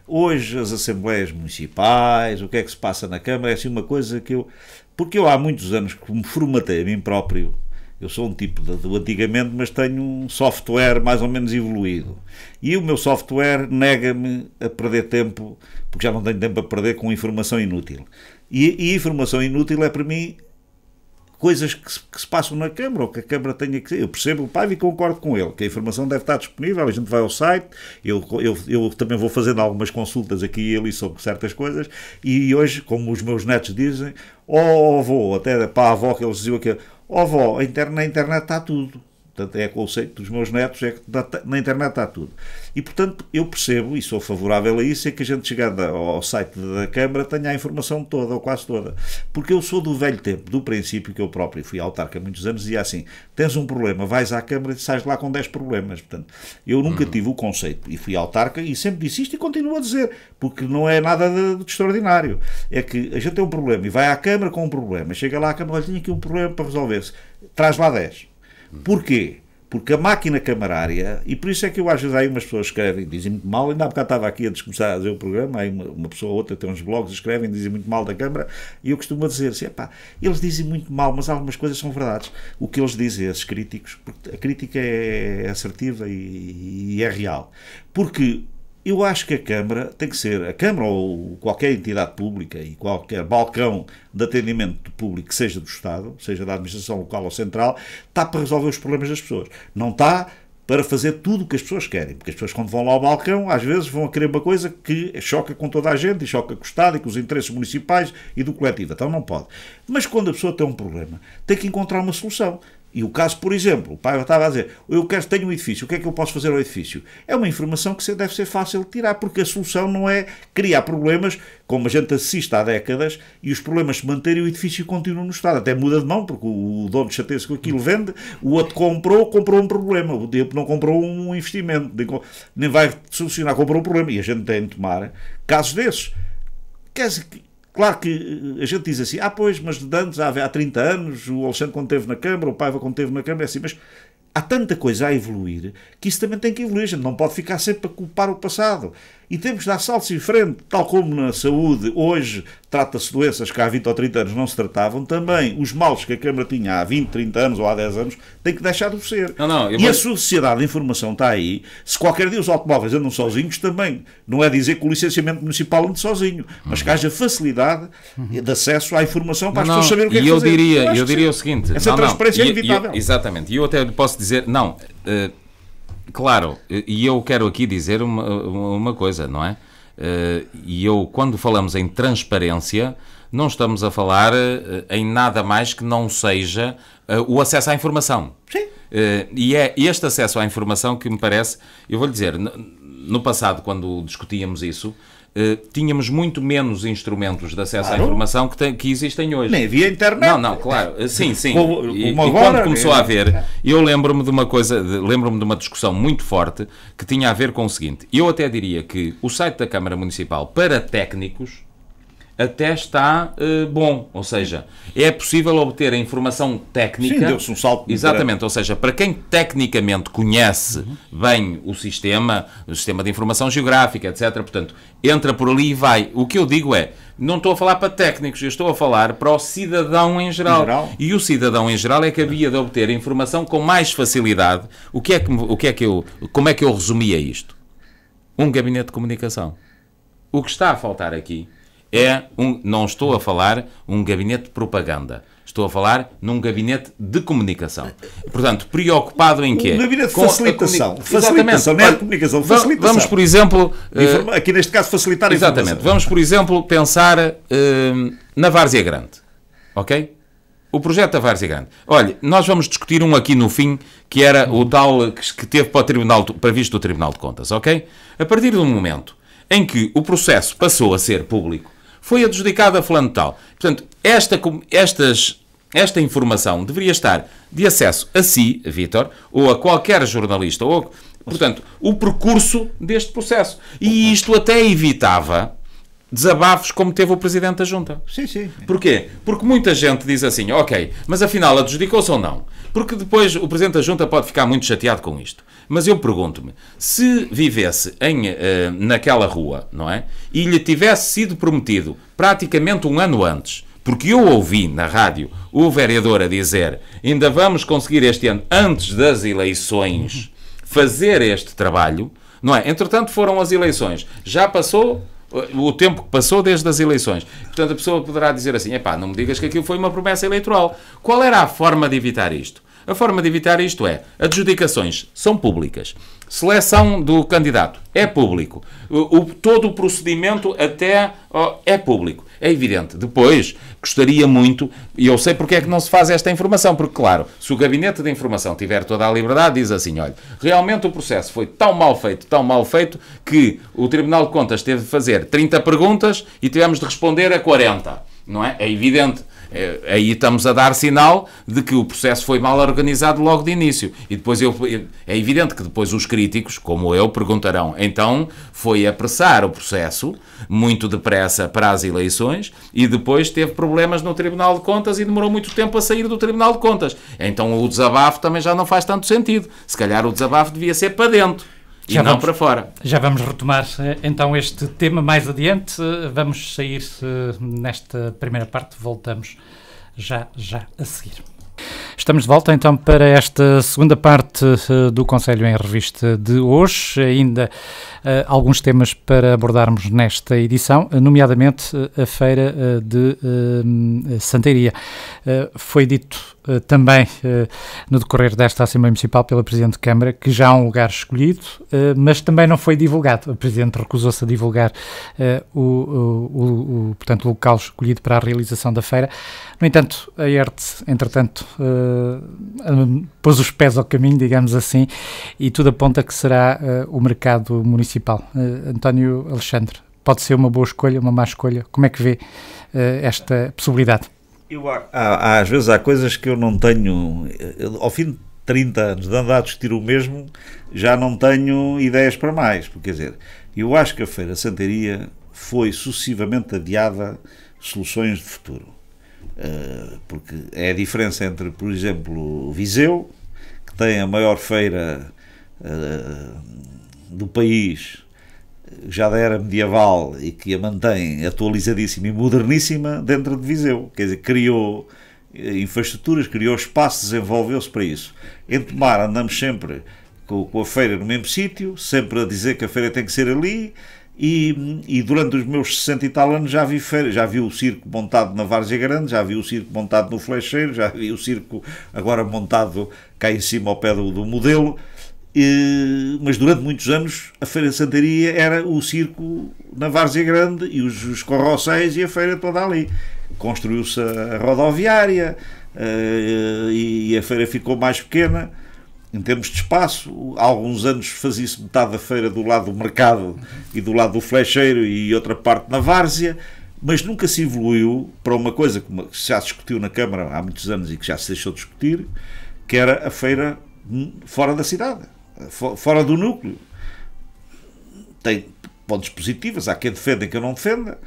Hoje as assembleias municipais, o que é que se passa na Câmara, é assim uma coisa que eu... Porque eu há muitos anos que me formatei a mim próprio, eu sou um tipo do antigamente, mas tenho um software mais ou menos evoluído. E o meu software nega-me a perder tempo, porque já não tenho tempo a perder com informação inútil. E informação inútil é para mim coisas que se passam na Câmara, ou que a Câmara tenha que ser. Eu percebo o Paiva e concordo com ele, que a informação deve estar disponível, a gente vai ao site, eu também vou fazendo algumas consultas aqui e ali sobre certas coisas, e hoje, como os meus netos dizem, avô, até para a avó que eles diziam que Ó vó, na internet está tudo. Portanto, é o conceito dos meus netos, é que na internet está tudo. E, portanto, eu percebo, e sou favorável a isso, é que a gente chegando ao site da Câmara tenha a informação toda, ou quase toda. Porque eu sou do velho tempo, do princípio que eu próprio fui autarca há muitos anos, dizia assim, tens um problema, vais à Câmara e sais lá com 10 problemas. Portanto, eu nunca tive o conceito, e fui autarca, e sempre disse isto e continuo a dizer, porque não é nada de extraordinário. É que a gente tem um problema, e vai à Câmara com um problema, chega lá à Câmara, olha, tinha aqui um problema para resolver-se, traz lá 10. Porquê? Porque a máquina camarária, e por isso é que eu às vezes aí umas pessoas escrevem, dizem muito mal, ainda há bocado estava aqui antes de começar a fazer o programa, aí uma pessoa ou outra tem uns blogs, escrevem, dizem muito mal da Câmara, e eu costumo dizer assim, epá, eles dizem muito mal, mas algumas coisas são verdades. O que eles dizem, esses críticos, porque a crítica é assertiva e é real. Porque eu acho que a Câmara tem que ser, a Câmara ou qualquer entidade pública e qualquer balcão de atendimento público que seja do Estado, seja da administração local ou central, está para resolver os problemas das pessoas. Não está para fazer tudo o que as pessoas querem, porque as pessoas quando vão lá ao balcão, às vezes vão a querer uma coisa que choca com toda a gente, e choca com o Estado e com os interesses municipais e do coletivo, então não pode. Mas quando a pessoa tem um problema, tem que encontrar uma solução. E o caso, por exemplo, o pai estava a dizer, tenho um edifício, o que é que eu posso fazer ao edifício? É uma informação que deve ser fácil de tirar, porque a solução não é criar problemas, como a gente assiste há décadas, e os problemas se manterem e o edifício continua no estado. Até muda de mão, porque o dono chateia-se com aquilo, vende, o outro comprou um problema, o tempo não comprou um investimento, nem vai solucionar, comprou um problema. E a gente tem de tomar casos desses. Quer dizer, claro que a gente diz assim, pois, mas de antes, há 30 anos, o Alexandre quando esteve na Câmara, o Paiva quando esteve na Câmara, é assim, mas há tanta coisa a evoluir que isso também tem que evoluir. A gente não pode ficar sempre a culpar o passado. E temos de dar saltos em frente, tal como na saúde, hoje trata-se de doenças que há 20 ou 30 anos não se tratavam, também os males que a Câmara tinha há 20, 30 anos ou há 10 anos tem que deixar de ser. A sociedade de informação está aí. Se qualquer dia os automóveis andam sozinhos, também não é dizer que o licenciamento municipal ande sozinho, mas que haja facilidade de acesso à informação para as pessoas saberem o que é que fazer. Eu diria o seguinte... Essa transparência é inevitável. Exatamente. E eu até posso dizer... Claro, e eu quero aqui dizer uma coisa, não é? E eu, quando falamos em transparência, não estamos a falar em nada mais que não seja o acesso à informação. Sim. E é este acesso à informação que me parece, eu vou lhe dizer, no passado, quando discutíamos isso, tínhamos muito menos instrumentos de acesso à informação que existem hoje. Nem havia internet. Não, claro. Sim. E quando começou a haver, eu lembro-me de uma coisa, lembro-me de uma discussão muito forte que tinha a ver com o seguinte. Eu até diria que o site da Câmara Municipal para técnicos até está bom, ou seja, é possível obter a informação técnica. Sim, deu-se um salto. Exatamente, ou seja, para quem tecnicamente conhece bem o sistema de informação geográfica, etc., portanto, entra por ali e vai. O que eu digo é, não estou a falar para técnicos, eu estou a falar para o cidadão em geral. E o cidadão em geral é que havia de obter a informação com mais facilidade. Como é que eu resumia isto? Um gabinete de comunicação. O que está a faltar aqui não estou a falar um gabinete de propaganda. Estou a falar num gabinete de comunicação. Portanto, preocupado em quê? Um gabinete de facilitação. Facilitação, não é de comunicação, facilitação. Vamos, por exemplo... aqui neste caso, facilitar a informação. Exatamente. Vamos, por exemplo, pensar na Várzea Grande. Ok? O projeto da Várzea Grande. Olha, nós vamos discutir um aqui no fim, que era o tal que teve para visto do Tribunal de Contas. Ok? A partir do momento em que o processo passou a ser público, foi adjudicado a fulano tal. Portanto, esta informação deveria estar de acesso a si, Vítor, ou a qualquer jornalista, portanto, o percurso deste processo. E isto até evitava desabafos como teve o Presidente da Junta. Sim. Porquê? Porque muita gente diz assim, ok, mas afinal adjudicou-se ou não? Porque depois o Presidente da Junta pode ficar muito chateado com isto. Mas eu pergunto-me, se vivesse naquela rua, não é? E lhe tivesse sido prometido praticamente um ano antes, porque eu ouvi na rádio o vereador a dizer, ainda vamos conseguir este ano, antes das eleições, fazer este trabalho, não é? Entretanto foram as eleições, já passou o tempo que passou desde as eleições. Portanto, a pessoa poderá dizer assim, não me digas que aquilo foi uma promessa eleitoral. Qual era a forma de evitar isto? A forma de evitar isto é, adjudicações são públicas, seleção do candidato é público, todo o procedimento até é público. É evidente. Depois, gostaria muito, e eu sei porque é que não se faz esta informação, porque, claro, se o Gabinete de Informação tiver toda a liberdade, diz assim, olha, realmente o processo foi tão mal feito, que o Tribunal de Contas teve de fazer 30 perguntas e tivemos de responder a 40. Não é? É evidente. Aí estamos a dar sinal de que o processo foi mal organizado logo de início. E depois é evidente que depois os críticos, como eu, perguntarão, então foi apressar o processo muito depressa para as eleições e depois teve problemas no Tribunal de Contas e demorou muito tempo a sair do Tribunal de Contas. Então o desabafo também já não faz tanto sentido. Se calhar o desabafo devia ser para dentro. E não para fora. Já vamos retomar então este tema mais adiante. Vamos sair nesta primeira parte. Voltamos já a seguir. Estamos de volta então para esta segunda parte do Conselho em Revista de hoje. Ainda alguns temas para abordarmos nesta edição, nomeadamente a Feira de Santaria. Foi dito também no decorrer desta Assembleia Municipal pela Presidente de Câmara que já há um lugar escolhido, mas também não foi divulgado. A Presidente recusou-se a divulgar portanto, o local escolhido para a realização da feira. No entanto, a ERTE, entretanto, pôs os pés ao caminho, digamos assim, e tudo aponta que será o mercado municipal. António Alexandre, pode ser uma boa escolha, uma má escolha? Como é que vê esta possibilidade? Às vezes há coisas que eu não tenho, ao fim de 30 anos de andar a discutir o mesmo, já não tenho ideias para mais, porque quer dizer, eu acho que a Feira Santaria foi sucessivamente adiada soluções de futuro, porque é a diferença entre, por exemplo, Viseu, que tem a maior feira do país, já da era medieval, e que a mantém atualizadíssima e moderníssima dentro de Viseu. Quer dizer, criou infraestruturas, criou espaços, desenvolveu-se para isso. Em Tomar andamos sempre com a feira no mesmo sítio, sempre a dizer que a feira tem que ser ali, e durante os meus 60 e tal anos já vi feira, já vi o circo montado na Várzea Grande, já vi o circo montado no Flecheiro, já vi o circo agora montado cá em cima ao pé do Modelo. Mas durante muitos anos a Feira de Santaria era o circo na Várzea Grande e os corrocéis e a feira toda ali. Construiu-se a rodoviária e a feira ficou mais pequena em termos de espaço. Há alguns anos fazia-se metade da feira do lado do mercado e do lado do Flecheiro e outra parte na Várzea, mas nunca se evoluiu para uma coisa que já se discutiu na Câmara há muitos anos e que já se deixou de discutir, que era a feira fora da cidade, fora do núcleo. Tem pontos positivos, há quem defenda e quem não defenda,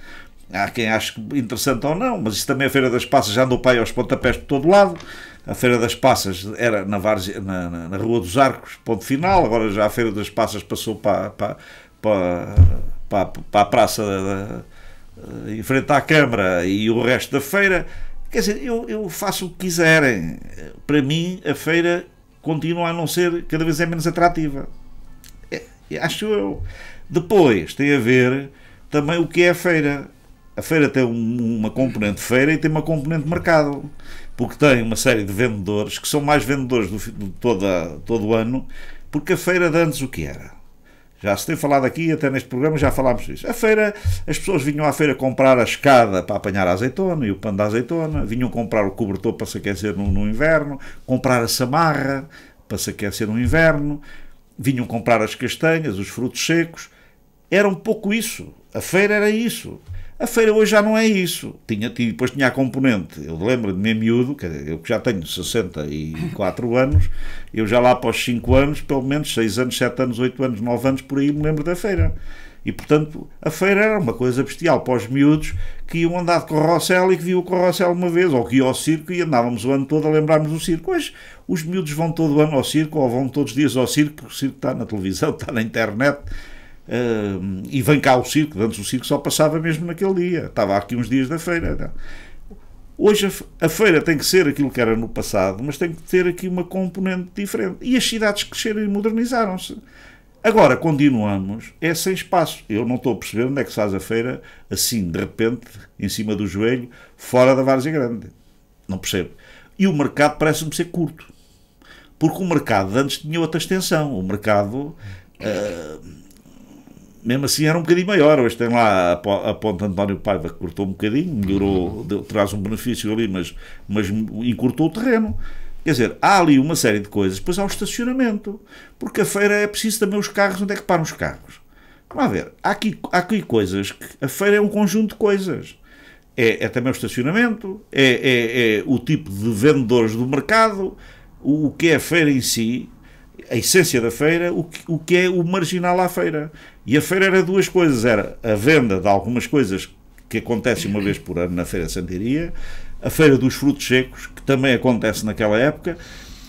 há quem ache interessante ou não, mas isso também, a Feira das Passas já andou para aí aos pontapés por todo lado. A Feira das Passas era na Rua dos Arcos, ponto final. Agora já a Feira das Passas passou para a praça em frente à Câmara e o resto da feira. Quer dizer, eu faço o que quiserem. Para mim a feira continua a não ser, cada vez é menos atrativa, acho eu. Depois tem a ver também o que é a feira. A feira tem uma componente de feira e tem uma componente de mercado, porque tem uma série de vendedores que são mais vendedores de todo o ano, porque a feira de antes o que era? Já se tem falado aqui, até neste programa já falámos disso. A feira, as pessoas vinham à feira comprar a escada para apanhar a azeitona e o pano da azeitona, vinham comprar o cobertor para se aquecer no inverno, comprar a samarra para se aquecer no inverno, vinham comprar as castanhas, os frutos secos. Era um pouco isso. A feira era isso. A feira hoje já não é isso. Depois tinha a componente. Eu lembro-me, miúdo, eu que já tenho 64 anos, eu já lá após 5 anos, pelo menos 6 anos, 7 anos, 8 anos, 9 anos, por aí me lembro da feira. E, portanto, a feira era uma coisa bestial para os miúdos que iam andar de carrossel e que viam o carrossel uma vez, ou que iam ao circo e andávamos o ano todo a lembrarmos do circo. Hoje, os miúdos vão todo o ano ao circo, ou vão todos os dias ao circo, porque o circo está na televisão, está na internet. E vem cá o circo. Antes o circo só passava mesmo naquele dia, estava aqui uns dias da feira, não? Hoje a feira tem que ser aquilo que era no passado, mas tem que ter aqui uma componente diferente, e as cidades cresceram e modernizaram-se. Agora continuamos sem espaço. Eu não estou a perceber onde é que se faz a feira assim, de repente, em cima do joelho, fora da Várzea Grande. Não percebo. E o mercado parece-me ser curto. porque o mercado de antes tinha outra extensão. O mercado, mesmo assim, era um bocadinho maior. Hoje tem lá a ponte António Paiva, que cortou um bocadinho, melhorou, traz um benefício ali, mas encurtou o terreno. Quer dizer, há ali uma série de coisas. Depois há o estacionamento, porque a feira é preciso também os carros. Onde é que param os carros? Vamos ver, há aqui coisas que a feira é um conjunto de coisas. É também o estacionamento, é o tipo de vendedores do mercado, o que é a feira em si, a essência da feira, o que é o marginal à feira. E a feira era duas coisas, era a venda de algumas coisas que acontecem uma vez por ano na Feira de Santiria, a feira dos frutos secos, que também acontece naquela época,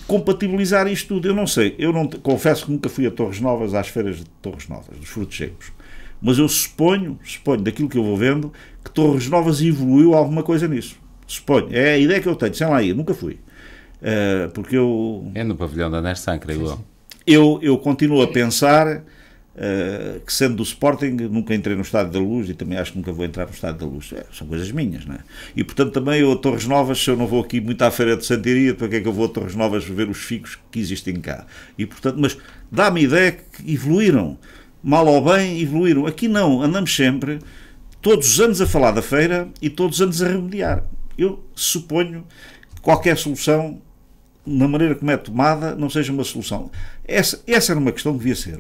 compatibilizar isto tudo. Eu não sei, confesso que nunca fui a Torres Novas, às feiras de Torres Novas, dos frutos secos. Mas eu suponho, daquilo que eu vou vendo, que Torres Novas evoluiu alguma coisa nisso. Suponho. É a ideia que eu tenho. Sem lá ir. Nunca fui. Porque eu... É no pavilhão da Nersan, creio eu. Eu continuo a pensar que, sendo do Sporting, nunca entrei no Estádio da Luz e também acho que nunca vou entrar no Estádio da Luz. São coisas minhas, não é? E, portanto, também eu a Torres Novas, se eu não vou aqui muito à Feira de Santiria, para que é que eu vou a Torres Novas ver os ficos que existem cá? E, portanto, mas dá-me a ideia que evoluíram. Mal ou bem, evoluíram. Aqui não, andamos sempre, todos os anos a falar da feira e todos os anos a remediar. Eu suponho que qualquer solução, na maneira como é tomada, não seja uma solução. Essa era uma questão que devia ser,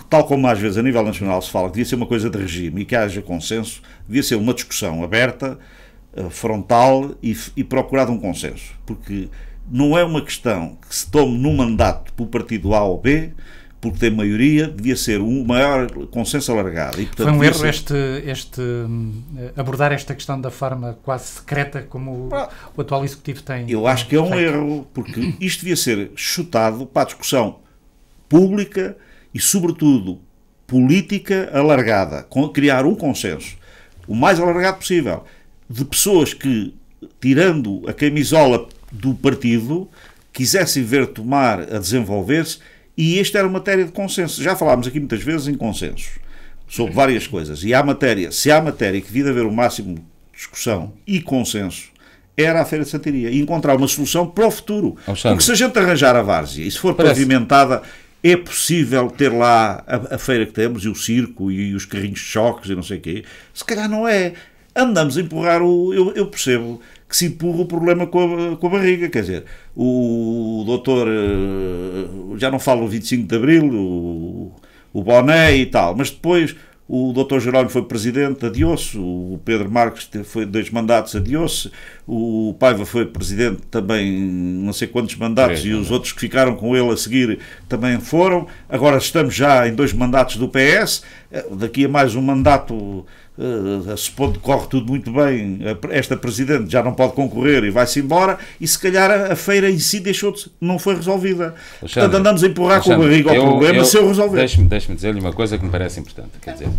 tal como às vezes a nível nacional se fala, que devia ser uma coisa de regime e que haja consenso, devia ser uma discussão aberta, frontal e procurar um consenso. Porque não é uma questão que se tome num mandato pelo partido A ou B, porque tem maioria, devia ser um maior consenso alargado. E, portanto, foi um erro abordar esta questão da forma quase secreta como o atual Executivo tem. Eu acho que é um erro, porque isto devia ser chutado para a discussão pública e, sobretudo, política alargada, criar um consenso, o mais alargado possível, de pessoas que, tirando a camisola do partido, quisessem ver tomar a desenvolver-se. E esta era matéria de consenso. Já falámos aqui muitas vezes em consensos sobre várias coisas. E se há matéria que devia haver o máximo de discussão e consenso, era a Feira de Santiria. E encontrar uma solução para o futuro. Porque se a gente arranjar a várzea e se for pavimentada, é possível ter lá a feira que temos e o circo e os carrinhos de choques e não sei o quê. Se calhar não é. Andamos a empurrar eu percebo que se empurra o problema com a barriga, quer dizer, o doutor, já não falo o 25 de Abril, o Boné e tal, mas depois o doutor Jerónimo foi presidente, adiou-se, o Pedro Marques foi 2 mandatos, adiou-se, o Paiva foi presidente também não sei quantos mandatos, e os outros que ficaram com ele a seguir também foram. Agora estamos já em 2 mandatos do PS, daqui a mais um mandato, supondo que corre tudo muito bem, esta presidente já não pode concorrer e vai-se embora, e se calhar a feira em si não foi resolvida. Alexandre, portanto andamos a empurrar com a barriga ao problema se eu resolver. Deixe-me dizer-lhe uma coisa que me parece importante, quer dizer,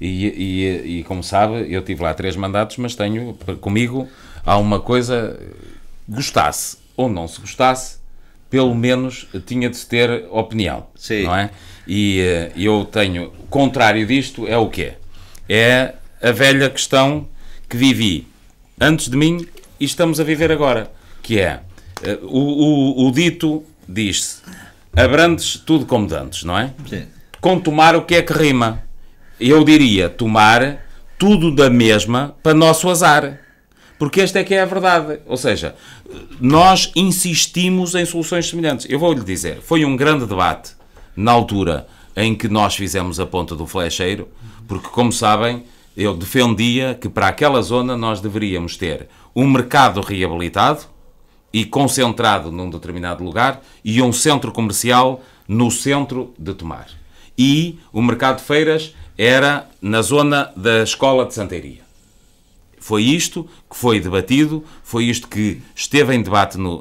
e como sabe, eu tive lá 3 mandatos, mas tenho comigo, há uma coisa, gostasse ou não se gostasse, pelo menos tinha de se ter opinião. Sim. Não é? E eu tenho, contrário disto é o quê? É a velha questão que vivi antes de mim e estamos a viver agora, que é, o dito diz-se, abrandes tudo como dantes, não é? Sim. Com tomar o que é que rima? Eu diria, tomar tudo da mesma para nosso azar. Porque esta é que é a verdade. Ou seja, nós insistimos em soluções semelhantes. Eu vou-lhe dizer, foi um grande debate na altura em que nós fizemos a ponta do flecheiro, porque, como sabem, eu defendia que para aquela zona nós deveríamos ter um mercado reabilitado e concentrado num determinado lugar e um centro comercial no centro de Tomar. E o mercado de feiras era na zona da Escola de Santiria. Foi isto que foi debatido, foi isto que esteve em debate no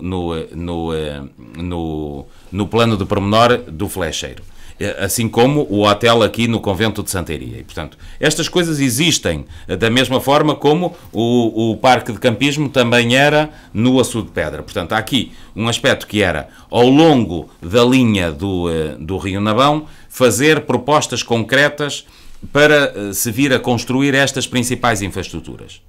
plano de pormenor do flecheiro. Assim como o hotel aqui no Convento de Santiria. E, portanto, estas coisas existem da mesma forma como o parque de campismo também era no Açude de Pedra. Portanto, há aqui um aspecto que era, ao longo da linha do Rio Navão, fazer propostas concretas para se vir a construir estas principais infraestruturas.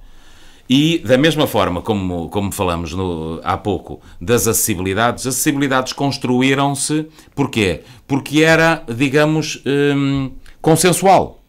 E da mesma forma como falamos há pouco das acessibilidades, as acessibilidades construíram-se, porquê? Porque era, digamos, consensual.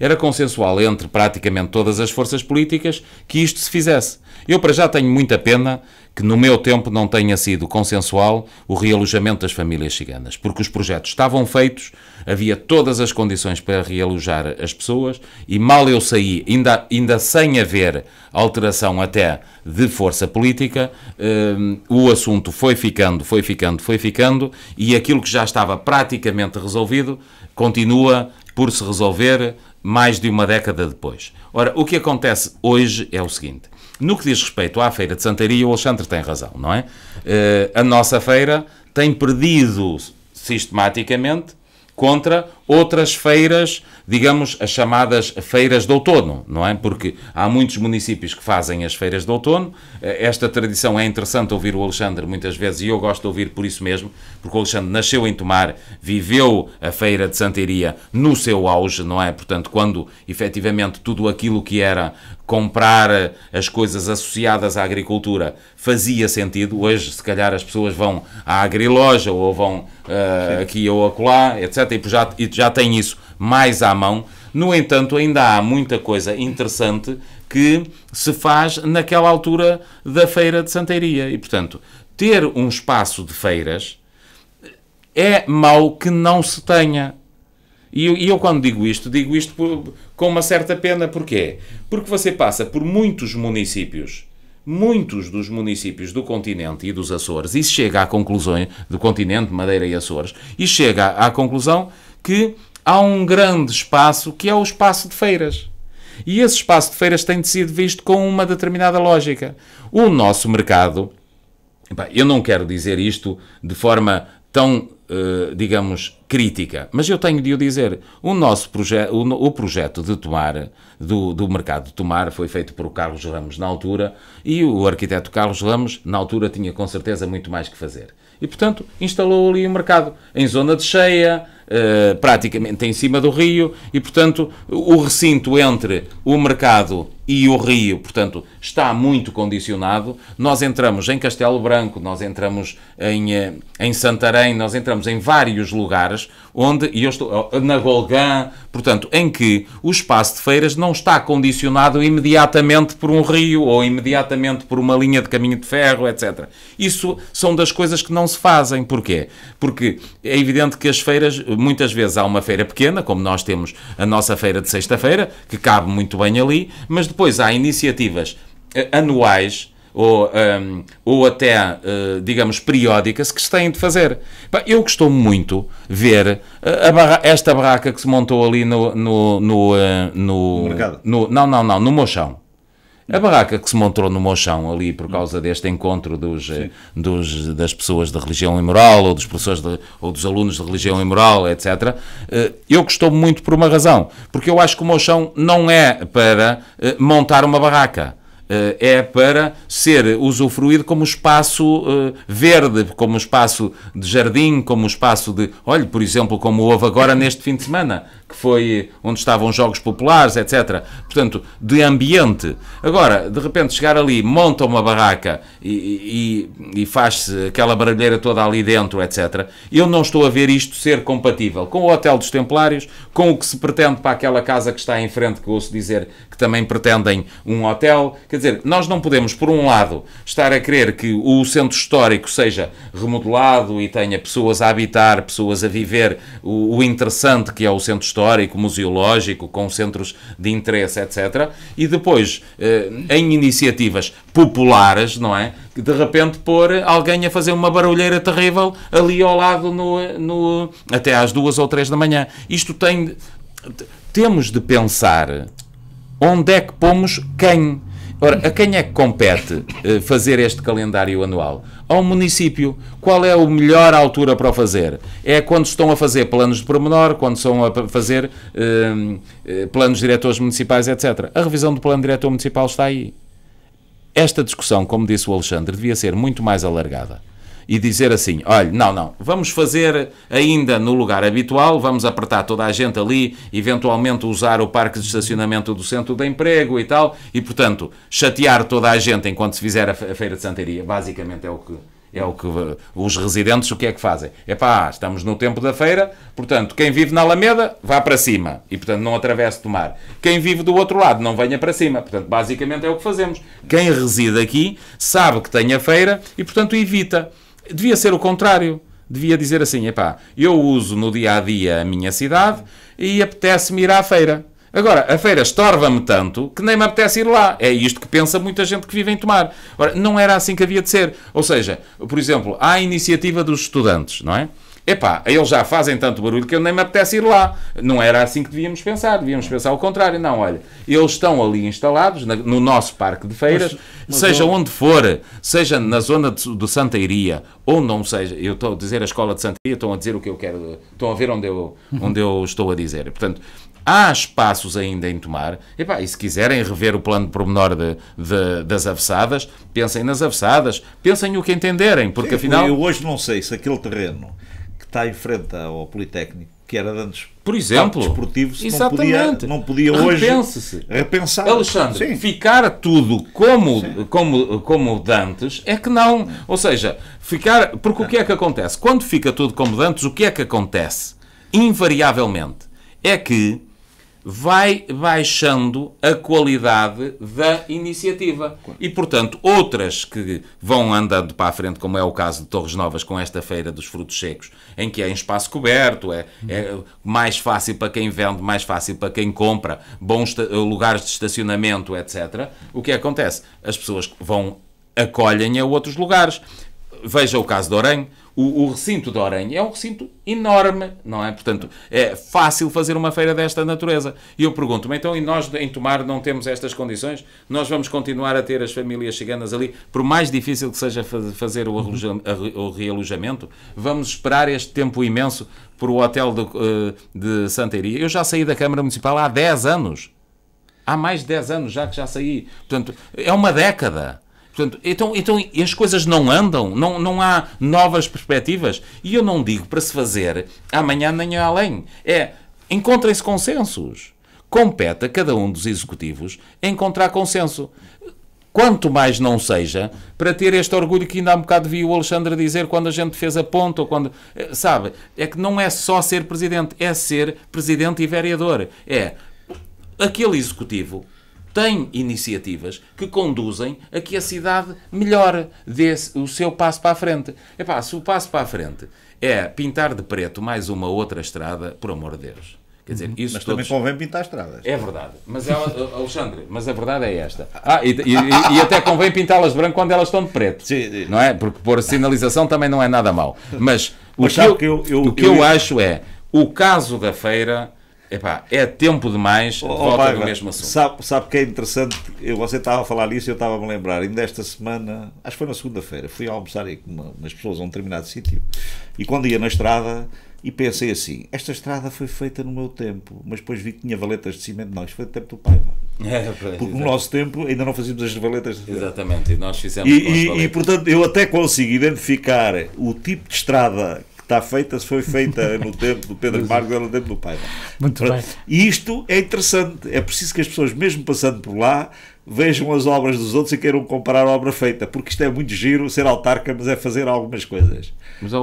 Era consensual entre praticamente todas as forças políticas que isto se fizesse. Eu, para já, tenho muita pena que no meu tempo não tenha sido consensual o realojamento das famílias ciganas, porque os projetos estavam feitos, havia todas as condições para realojar as pessoas e mal eu saí, ainda sem haver alteração até de força política, o assunto foi ficando e aquilo que já estava praticamente resolvido continua por se resolver mais de uma década depois. Ora, o que acontece hoje é o seguinte. No que diz respeito à Feira de Santaria, o Alexandre tem razão, não é? A nossa feira tem perdido sistematicamente contra outras feiras, digamos, as chamadas feiras de outono, não é? Porque há muitos municípios que fazem as feiras de outono. Esta tradição é interessante ouvir o Alexandre muitas vezes e eu gosto de ouvir por isso mesmo, porque o Alexandre nasceu em Tomar, viveu a Feira de Santaria no seu auge, não é? Portanto, quando efetivamente tudo aquilo que era comprar as coisas associadas à agricultura fazia sentido. Hoje, se calhar, as pessoas vão à agriloja ou vão aqui ou acolá, etc. E já tem isso mais à mão. No entanto, ainda há muita coisa interessante que se faz naquela altura da Feira de Santaria. E, portanto, ter um espaço de feiras é mau que não se tenha. E eu quando digo isto com uma certa pena. Porquê? Porque você passa por muitos dos municípios do continente e dos Açores, e chega à conclusão, do continente, Madeira e Açores, e chega à conclusão que há um grande espaço que é o espaço de feiras. E esse espaço de feiras tem sido visto com uma determinada lógica. O nosso mercado, eu não quero dizer isto de forma tão, digamos, crítica, mas eu tenho de o dizer. O projeto de Tomar, do mercado de Tomar, foi feito por Carlos Ramos na altura, e o arquiteto Carlos Ramos, na altura, tinha com certeza muito mais que fazer. E, portanto, instalou ali o mercado em zona de cheia, praticamente em cima do rio, e, portanto, o recinto entre o mercado e o rio, portanto, está muito condicionado. Nós entramos em Castelo Branco, nós entramos em Santarém, nós entramos em vários lugares onde, e eu estou na Golgã, portanto, em que o espaço de feiras não está condicionado imediatamente por um rio ou imediatamente por uma linha de caminho de ferro, etc. Isso são das coisas que não se fazem. Porquê? Porque é evidente que as feiras, muitas vezes há uma feira pequena, como nós temos a nossa feira de sexta-feira, que cabe muito bem ali, mas depois há iniciativas anuais ou até, digamos, periódicas que se têm de fazer. Eu costumo muito ver esta barraca que se montou ali no mercado. No Mochão. A barraca que se montou no Mochão ali por causa deste encontro das pessoas de religião e moral, ou dos professores ou dos alunos de religião e moral, etc. Eu costumo muito por uma razão, porque eu acho que o Mochão não é para montar uma barraca. É para ser usufruído como espaço verde, como espaço de jardim, como espaço de... Olhe, por exemplo, como houve agora neste fim de semana, que foi onde estavam jogos populares, etc. Portanto, de ambiente. Agora, de repente, chegar ali, monta uma barraca e faz-se aquela barulheira toda ali dentro, etc. Eu não estou a ver isto ser compatível com o Hotel dos Templários, com o que se pretende para aquela casa que está em frente, que eu ouço dizer que também pretendem um hotel. Quer dizer, nós não podemos, por um lado, estar a querer que o centro histórico seja remodelado e tenha pessoas a habitar, pessoas a viver o interessante que é o centro histórico, museológico, com centros de interesse, etc. E depois, em iniciativas populares, não é? De repente pôr alguém a fazer uma barulheira terrível ali ao lado até às 2 ou 3 da manhã. Temos de pensar onde é que pomos quem. Ora, a quem é que compete fazer este calendário anual? Ao município. Qual é a melhor altura para o fazer? É quando estão a fazer planos de pormenor, quando estão a fazer planos diretores municipais, etc. A revisão do plano diretor municipal está aí. Esta discussão, como disse o Alexandre, devia ser muito mais alargada. e dizer assim, olha, não, vamos fazer ainda no lugar habitual, vamos apertar toda a gente ali, eventualmente usar o parque de estacionamento do centro de emprego e tal, e portanto, chatear toda a gente enquanto se fizer a Feira de Santaria, basicamente é o que os residentes, o que é que fazem? Estamos no tempo da feira, portanto, quem vive na Alameda, vá para cima, e portanto não atravesse do mar. Quem vive do outro lado, não venha para cima. Portanto, basicamente é o que fazemos. Quem reside aqui sabe que tem a feira e, portanto, evita. Devia ser o contrário. Devia dizer assim, eu uso no dia-a-dia a minha cidade e apetece-me ir à feira. Agora, a feira estorva-me tanto que nem me apetece ir lá. É isto que pensa muita gente que vive em Tomar. Ora, não era assim que havia de ser. Ou seja, por exemplo, há a iniciativa dos estudantes, não é? Eles já fazem tanto barulho que eu nem me apetece ir lá. Não era assim que devíamos pensar. Devíamos pensar o contrário. Não, olha, eles estão ali instalados no nosso parque de feiras, seja onde for, seja na zona de Santa Iria, ou não seja, eu estou a dizer a escola de Santa Iria, estão a dizer o que eu quero, estão a ver onde eu estou a dizer. Portanto, há espaços ainda em Tomar, e se quiserem rever o plano de pormenor das avessadas, pensem nas avessadas, pensem o que entenderem, porque afinal... Eu hoje não sei se aquele terreno que está em frente ao Politécnico, que era de antes, por exemplo, desportivo, exatamente, não podia hoje repensar. Alexandre, ficar tudo como de antes é que não. Ou seja, porque o que é que acontece? Quando fica tudo como de antes, o que é que acontece? Invariavelmente, é que vai baixando a qualidade da iniciativa. E, portanto, outras que vão andando para a frente, como é o caso de Torres Novas com esta Feira dos Frutos Secos, em que é em espaço coberto, é mais fácil para quem vende, mais fácil para quem compra, bons lugares de estacionamento, etc. O que acontece? As pessoas acolhem a outros lugares. Veja o caso de Orém. O recinto de Orém é um recinto enorme, não é? Portanto, é fácil fazer uma feira desta natureza. E eu pergunto-me, então, e nós em Tomar não temos estas condições? Nós vamos continuar a ter as famílias ciganas ali, por mais difícil que seja fazer o realojamento? Vamos esperar este tempo imenso por o hotel de Santa Iria? Eu já saí da Câmara Municipal há 10 anos. Há mais de 10 anos já que já saí. Portanto, é uma década. Portanto, então as coisas não andam, não há novas perspectivas. E eu não digo para se fazer amanhã nem além. Encontrem-se consensos. Compete a cada um dos executivos encontrar consenso. Quanto mais não seja, para ter este orgulho que ainda há um bocado vi o Alexandre dizer quando a gente fez a ponta, ou quando... Sabe, é que não é só ser presidente, é ser presidente e vereador. Aquele executivo tem iniciativas que conduzem a que a cidade melhore, dê o seu passo para a frente. Se o passo para a frente é pintar de preto mais uma outra estrada, por amor de Deus. Quer dizer, isso mas também convém pintar estradas. É verdade. Mas, Alexandre, a verdade é esta. E até convém pintá-las de branco quando elas estão de preto. Sim. Não é? Porque pôr sinalização também não é nada mau. Mas o que eu acho é, o caso da feira... é tempo demais de volta do mesmo assunto. Sabe que é interessante? Você estava a falar nisso e eu estava a me lembrar. Ainda esta semana, acho que foi na segunda-feira, fui almoçar aí com umas pessoas a um determinado sítio e quando ia na estrada e pensei assim, esta estrada foi feita no meu tempo, mas depois vi que tinha valetas de cimento. Não, isto foi do tempo do Paiva. Porque no nosso tempo ainda não fazíamos as valetas de cimento. Exatamente, e nós fizemos e portanto eu até consigo identificar o tipo de estrada está feita, se foi feita no tempo do Pedro Marques ou no tempo do Paiva. Muito bem. E isto é interessante. É preciso que as pessoas, mesmo passando por lá, vejam as obras dos outros e queiram comparar a obra feita, porque isto é muito giro, ser autarca, mas é fazer algumas coisas.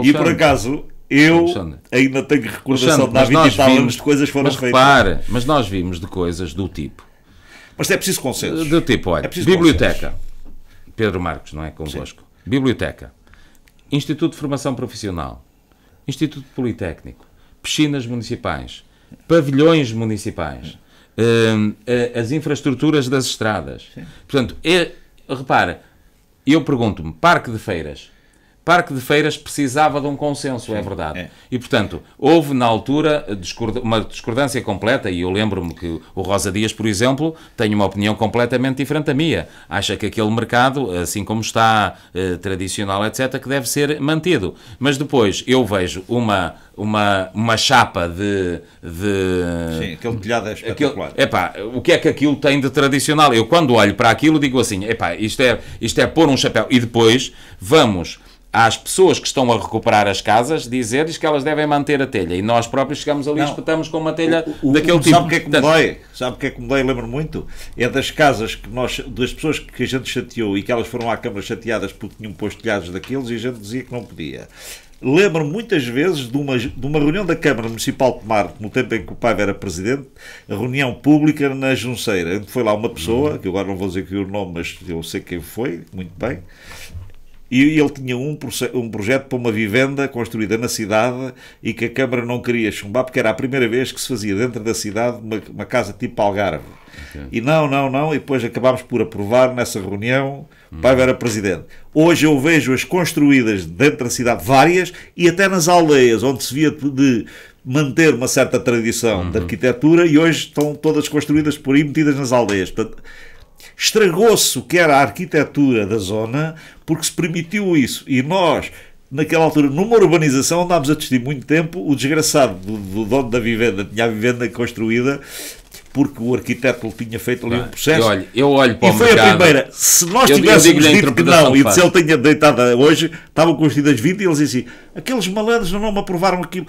E por acaso, eu ainda tenho recordação de há 20 e tal anos de coisas foram feitas. Mas nós vimos de coisas do tipo. Mas é preciso consenso. Do tipo, olha, biblioteca. Consenso. Pedro Marques, não é? Convosco. Sim. Biblioteca. Instituto de Formação Profissional. Instituto Politécnico, piscinas municipais, pavilhões municipais, as infraestruturas das estradas. Sim. Portanto, repara, eu pergunto-me, Parque de Feiras precisava de um consenso, sim, é verdade. E, portanto, houve na altura uma discordância completa, e eu lembro-me que o Rosa Dias, por exemplo, tem uma opinião completamente diferente da minha. Acha que aquele mercado, assim como está, tradicional, etc., que deve ser mantido. Mas depois eu vejo uma chapa de... Sim, aquele telhado é espetacular. O que é que aquilo tem de tradicional? Eu, quando olho para aquilo, digo assim, isto é pôr um chapéu. E depois vamos às pessoas que estão a recuperar as casas, dizer-lhes que elas devem manter a telha. E nós próprios chegamos ali e espetamos com uma telha daquele tipo. Sabe o que é que me dói? Sabe o que é que me dói? Lembro muito. É das casas que das pessoas que a gente chateou e que elas foram à Câmara chateadas porque tinham posto telhados daqueles e a gente dizia que não podia. Lembro-me muitas vezes de uma reunião da Câmara Municipal de Marte, no tempo em que o Paiva era presidente, a reunião pública na Junceira, onde foi lá uma pessoa, que eu agora não vou dizer aqui o nome, mas eu sei quem foi, muito bem. E ele tinha um projeto para uma vivenda construída na cidade e que a Câmara não queria chumbar porque era a primeira vez que se fazia dentro da cidade uma casa tipo Algarve. Okay. E não, e depois acabámos por aprovar nessa reunião, o Paiva era presidente. Hoje eu vejo as construídas dentro da cidade, várias, e até nas aldeias, onde se via de manter uma certa tradição de arquitetura, e hoje estão todas construídas por aí, metidas nas aldeias. Portanto, estragou-se o que era a arquitetura da zona porque se permitiu isso. E nós, naquela altura, numa urbanização, andámos a assistir muito tempo o desgraçado do dono da vivenda, tinha a vivenda construída porque o arquiteto lhe tinha feito ali um processo. Eu olho para e foi mercado, a primeira. Se nós tivéssemos dito que não, e se ele tinha deitado hoje, estavam construídas 20 e eles diziam assim, aqueles malandros não me aprovaram aquilo.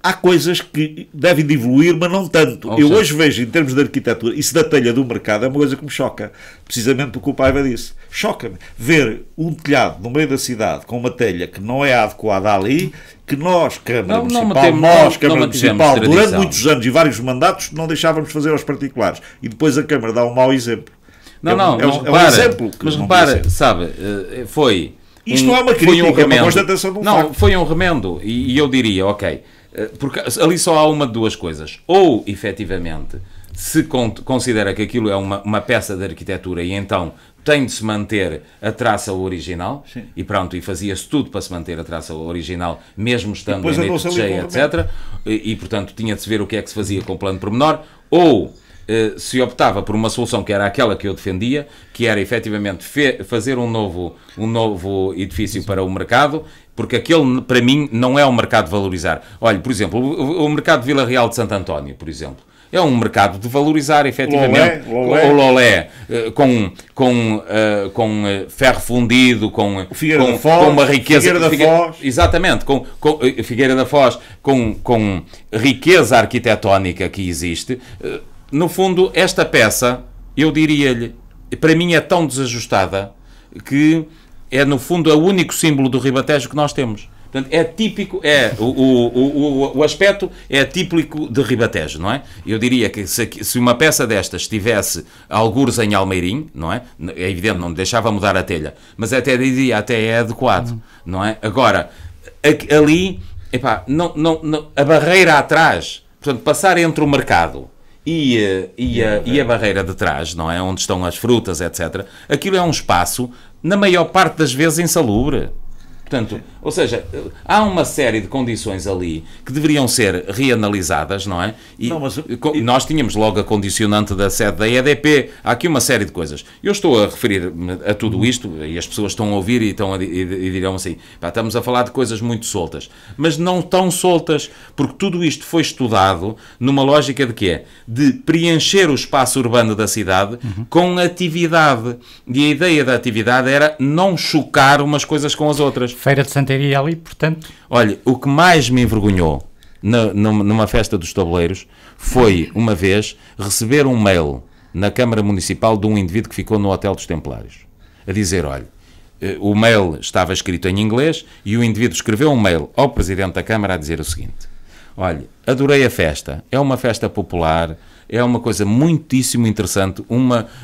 Há coisas que devem de evoluir, mas não tanto. Eu hoje vejo, em termos de arquitetura, isso da telha do mercado é uma coisa que me choca. Precisamente o que o Paiva disse. Choca-me ver um telhado no meio da cidade com uma telha que não é adequada ali, que nós, Câmara Municipal, durante muitos anos e vários mandatos, não deixávamos fazer aos particulares. E depois a Câmara dá um mau exemplo. Um exemplo. Mas repara, sabe, foi... Isto não é uma crítica, é uma constatação de um facto. Não, foi um remendo. E eu diria, ok... Porque ali só há uma de duas coisas. Ou, efetivamente, se considera que aquilo é uma peça de arquitetura e então tem de se manter a traça original, sim, e pronto, e fazia-se tudo para se manter a traça original, mesmo estando em leite cheia, etc. E, portanto, tinha de se ver o que é que se fazia com o plano pormenor. Ou se optava por uma solução que era aquela que eu defendia, que era, efetivamente, fazer um novo edifício para o mercado, porque aquele, para mim, não é um mercado de valorizar. Olha, por exemplo, o mercado de Vila Real de Santo António, por exemplo, é um mercado de valorizar, efetivamente, o Lolé, com ferro fundido, com uma riqueza... Figueira da Foz. Exatamente, com Figueira da Foz, com riqueza arquitetónica que existe. No fundo, esta peça, eu diria-lhe, para mim é tão desajustada que é, no fundo, o único símbolo do Ribatejo que nós temos. Portanto, é típico, o aspecto é típico de Ribatejo, não é? Eu diria que se uma peça destas estivesse algures em Almeirim, não é? É evidente, não deixava mudar a telha, mas até é adequado, não é? Agora, ali, epá, a barreira atrás, portanto, passar entre o mercado e a barreira de trás, não é? Onde estão as frutas, etc. Aquilo é um espaço, na maior parte das vezes, insalubre. Portanto, ou seja, há uma série de condições ali que deveriam ser reanalisadas, não é? E nós tínhamos logo a condicionante da sede da EDP, há aqui uma série de coisas. Eu estou a referir-me a tudo isto, e as pessoas estão a ouvir e dirão assim, pá, estamos a falar de coisas muito soltas, mas não tão soltas, porque tudo isto foi estudado numa lógica de quê? De preencher o espaço urbano da cidade com atividade. E a ideia da atividade era não chocar umas coisas com as outras. Feira de Santaria ali, portanto... Olha, o que mais me envergonhou numa festa dos tabuleiros foi, uma vez, receber um mail na Câmara Municipal de um indivíduo que ficou no Hotel dos Templários, a dizer, olha, o mail estava escrito em inglês e o indivíduo escreveu um mail ao Presidente da Câmara a dizer o seguinte, olha, adorei a festa, é uma festa popular... É uma coisa muitíssimo interessante,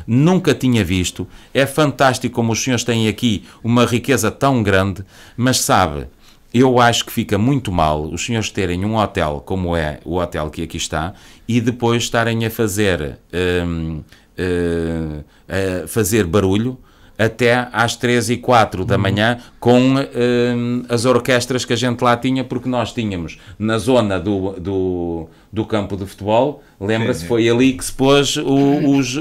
nunca tinha visto, é fantástico como os senhores têm aqui uma riqueza tão grande, mas sabe, eu acho que fica muito mal os senhores terem um hotel como é o hotel que aqui está e depois estarem a fazer barulho até às 3h04 da manhã com as orquestras que a gente lá tinha, porque nós tínhamos na zona do campo de futebol, lembra-se, foi ali que se pôs os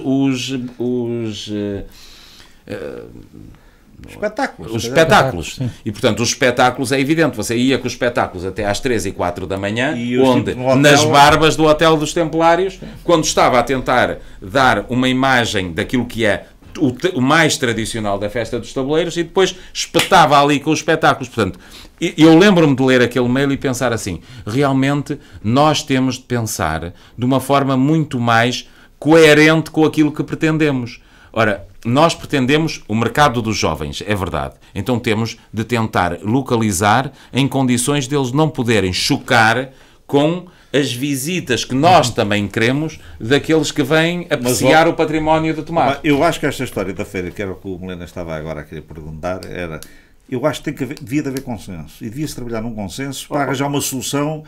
espetáculos. E, portanto, os espetáculos, é evidente, você ia com os espetáculos até às 3h04 da manhã, onde, nas barbas do Hotel dos Templários, quando estava a tentar dar uma imagem daquilo que é o mais tradicional da festa dos tabuleiros e depois espetava ali com os espetáculos. Portanto, eu lembro-me de ler aquele mail e pensar assim, realmente nós temos de pensar de uma forma muito mais coerente com aquilo que pretendemos. Ora, nós pretendemos o mercado dos jovens, é verdade. Então temos de tentar localizar em condições deles não poderem chocar com as visitas que nós também queremos daqueles que vêm apreciar o património de Tomar. Eu acho que esta história da feira, que era o que o Melena estava agora a querer perguntar, era... Eu acho que devia de haver consenso. E devia-se trabalhar num consenso para arranjar uma solução.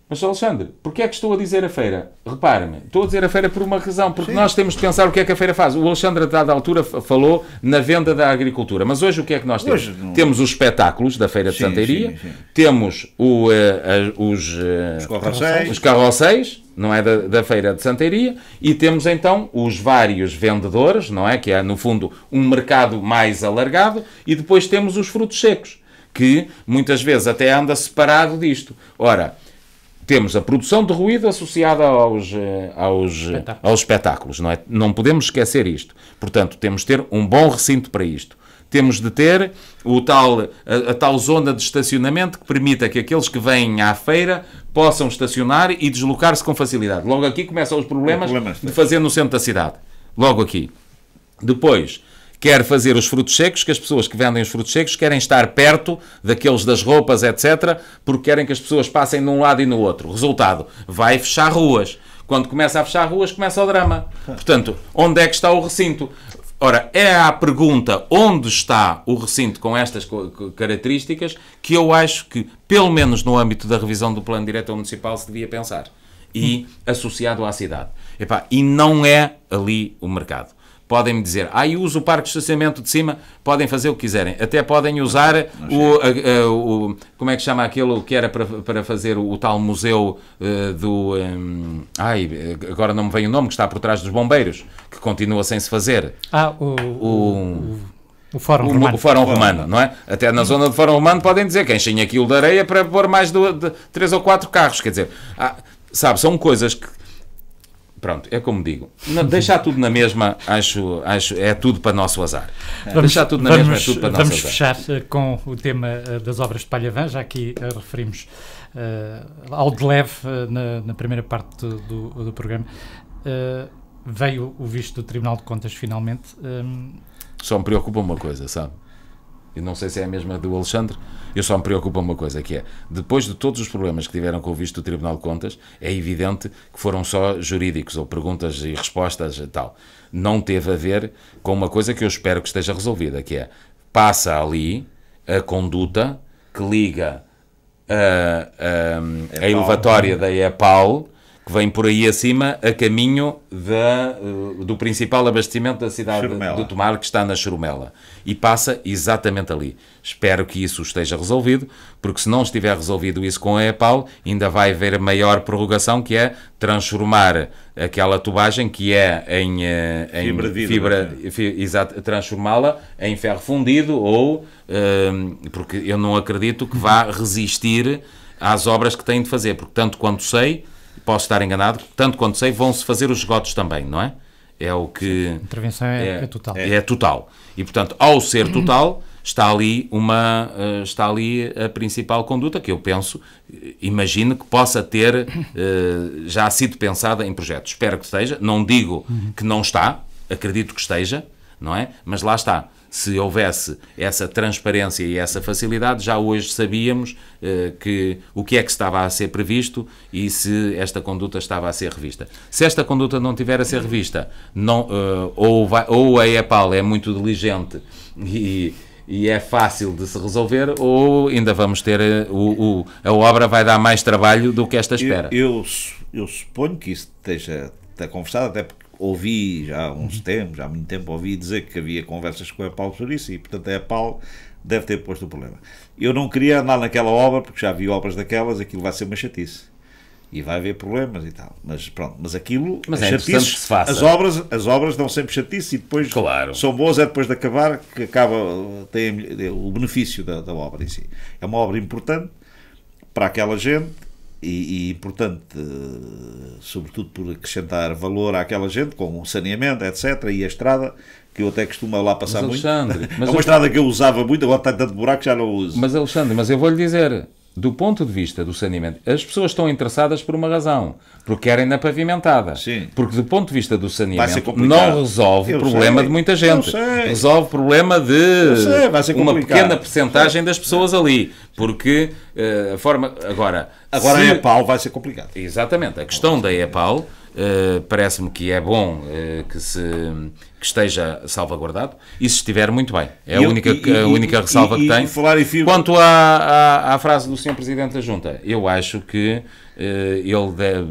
Mas, Alexandre, porquê é que estou a dizer a feira? Repare-me, estou a dizer a feira por uma razão, porque nós temos de pensar o que é que a feira faz. O Alexandre, a dada altura, falou na venda da agricultura, mas hoje o que é que nós temos? Temos os espetáculos da Feira de Santeiria, temos os carrosséis, não é, da Feira de Santeiria, e temos então os vários vendedores, não é, que é no fundo um mercado mais alargado, e depois temos os frutos secos, que muitas vezes até anda separado disto. Ora, temos a produção de ruído associada aos espetáculos, não é? Não podemos esquecer isto. Portanto, temos de ter um bom recinto para isto. Temos de ter a tal zona de estacionamento que permita que aqueles que vêm à feira possam estacionar e deslocar-se com facilidade. Logo aqui começam os problemas de fazer no centro da cidade. Logo aqui. Depois, quer fazer os frutos secos, que as pessoas que vendem os frutos secos querem estar perto daqueles das roupas, etc., porque querem que as pessoas passem de um lado e no outro. Resultado, vai fechar ruas. Quando começa a fechar ruas, começa o drama. Portanto, onde é que está o recinto? Ora, é a pergunta onde está o recinto com estas características que eu acho que, pelo menos no âmbito da revisão do Plano Diretor Municipal, se devia pensar. E associado à cidade. E não é ali o mercado. Podem-me dizer, eu uso o parque de estacionamento de cima, podem fazer o que quiserem. Até podem usar como é que chama aquilo que era para fazer o tal museu agora não me vem o nome, que está por trás dos bombeiros, que continua sem se fazer. O Fórum Romano. O Fórum Romano, não é? Até na zona do Fórum Romano podem dizer que enchem aquilo de areia para pôr mais de 3 ou 4 carros. Quer dizer, são coisas que... Pronto, é como digo, deixar tudo na mesma, acho é tudo para nosso azar. Deixar tudo na mesma é tudo para nosso azar. Vamos fechar com o tema das obras de Palhavã, já aqui referimos ao de leve na primeira parte do programa. Veio o visto do Tribunal de Contas finalmente. Só me preocupa uma coisa, sabe? Eu não sei se é a mesma do Alexandre, eu só me preocupa uma coisa, que é, depois de todos os problemas que tiveram com o visto do Tribunal de Contas, é evidente que foram só jurídicos, ou perguntas e respostas e tal. Não teve a ver com uma coisa que eu espero que esteja resolvida, que é, passa ali a conduta que liga a elevatória da EPAL, que vem por aí acima, a caminho do principal abastecimento da cidade de Tomar, que está na Churumela. E passa exatamente ali. Espero que isso esteja resolvido, porque se não estiver resolvido isso com a EPAL, ainda vai haver a maior prorrogação, que é transformar aquela tubagem que é em fibra, transformá-la em ferro fundido, ou porque eu não acredito que vá resistir às obras que têm de fazer, porque tanto quanto sei, posso estar enganado, tanto quanto sei, vão-se fazer os esgotos também, não é? É o que... A intervenção é total. É total. E, portanto, ao ser total, está ali a principal conduta que eu penso, imagino que possa ter já sido pensada em projetos. Espero que esteja, não digo que não está, acredito que esteja, não é? Mas lá está. Se houvesse essa transparência e essa facilidade, já hoje sabíamos o que é que estava a ser previsto e se esta conduta estava a ser revista. Se esta conduta não tiver a ser revista, ou a EPAL é muito diligente e é fácil de se resolver, ou ainda vamos ter a obra vai dar mais trabalho do que esta espera. Eu suponho que isso esteja conversado, até porque ouvi já há muito tempo, ouvi dizer que havia conversas com a EPAL sobre isso e, portanto, a EPAL deve ter posto o problema. Eu não queria andar naquela obra, porque já vi obras daquelas, aquilo vai ser uma chatice. E vai haver problemas e tal. Mas pronto, mas é interessante que se faça. As obras dão sempre chatice e depois são boas, é depois de acabar que tem o benefício da obra em si. É uma obra importante para aquela gente, e importante, sobretudo por acrescentar valor àquela gente, com o saneamento, etc., e a estrada, que eu até costumo lá passar muito. Mas é uma estrada que eu usava muito, agora está tanto buraco que já não uso. Mas Alexandre, eu vou-lhe dizer, do ponto de vista do saneamento, as pessoas estão interessadas por uma razão, porque querem na pavimentada. Sim. Porque do ponto de vista do saneamento não resolve o problema de muita gente. Resolve o problema de uma pequena percentagem das pessoas ali. Porque a forma... Agora a EPAL vai ser complicado. Exatamente. A questão da EPAL... parece-me que é bom que esteja salvaguardado e se estiver muito bem, é a única ressalva que tem. Quanto à frase do Sr. Presidente da Junta, eu acho que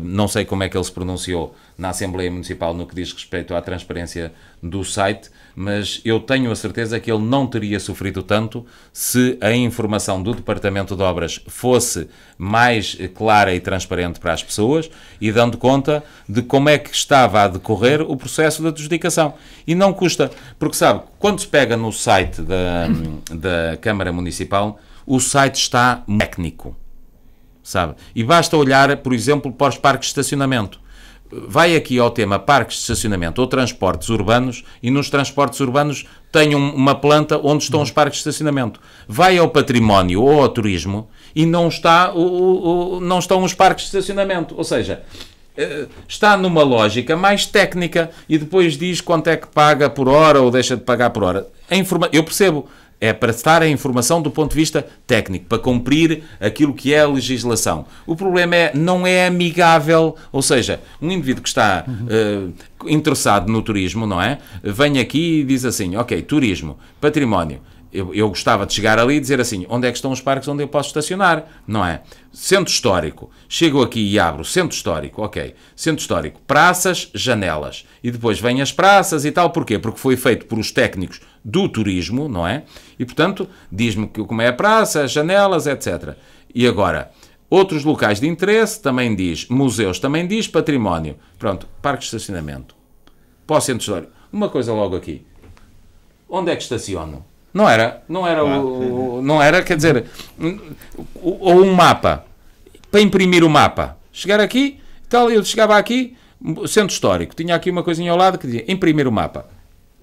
não sei como é que ele se pronunciou na Assembleia Municipal no que diz respeito à transparência do site, mas eu tenho a certeza que ele não teria sofrido tanto se a informação do Departamento de Obras fosse mais clara e transparente para as pessoas e dando conta de como é que estava a decorrer o processo de adjudicação. E não custa, porque sabe, quando se pega no site da Câmara Municipal, o site está técnico, sabe? E basta olhar, por exemplo, para os parques de estacionamento. Vai aqui ao tema parques de estacionamento ou transportes urbanos e nos transportes urbanos tem uma planta onde estão os parques de estacionamento. Vai ao património ou ao turismo e não estão os parques de estacionamento. Ou seja, está numa lógica mais técnica e depois diz quanto é que paga por hora ou deixa de pagar por hora. Eu percebo. É para estar a informação do ponto de vista técnico, para cumprir aquilo que é a legislação. O problema não é amigável, ou seja, um indivíduo que está interessado no turismo, não é? Vem aqui e diz assim, ok, turismo, património. Eu gostava de chegar ali e dizer assim, onde é que estão os parques onde eu posso estacionar, não é? Centro histórico, chego aqui e abro centro histórico, ok, centro histórico, praças, janelas, e depois vêm as praças e tal, porquê? Porque foi feito por os técnicos do turismo, não é? E portanto, diz-me como é a praça, as janelas, etc. E agora, outros locais de interesse, também diz, museus, também diz, património, pronto, parque de estacionamento, para o centro histórico, uma coisa logo aqui, onde é que estaciono? Não era, quer dizer, ou um mapa, para imprimir o mapa. Chegar aqui, tal, eu chegava aqui, centro histórico, tinha aqui uma coisinha ao lado que dizia imprimir o mapa.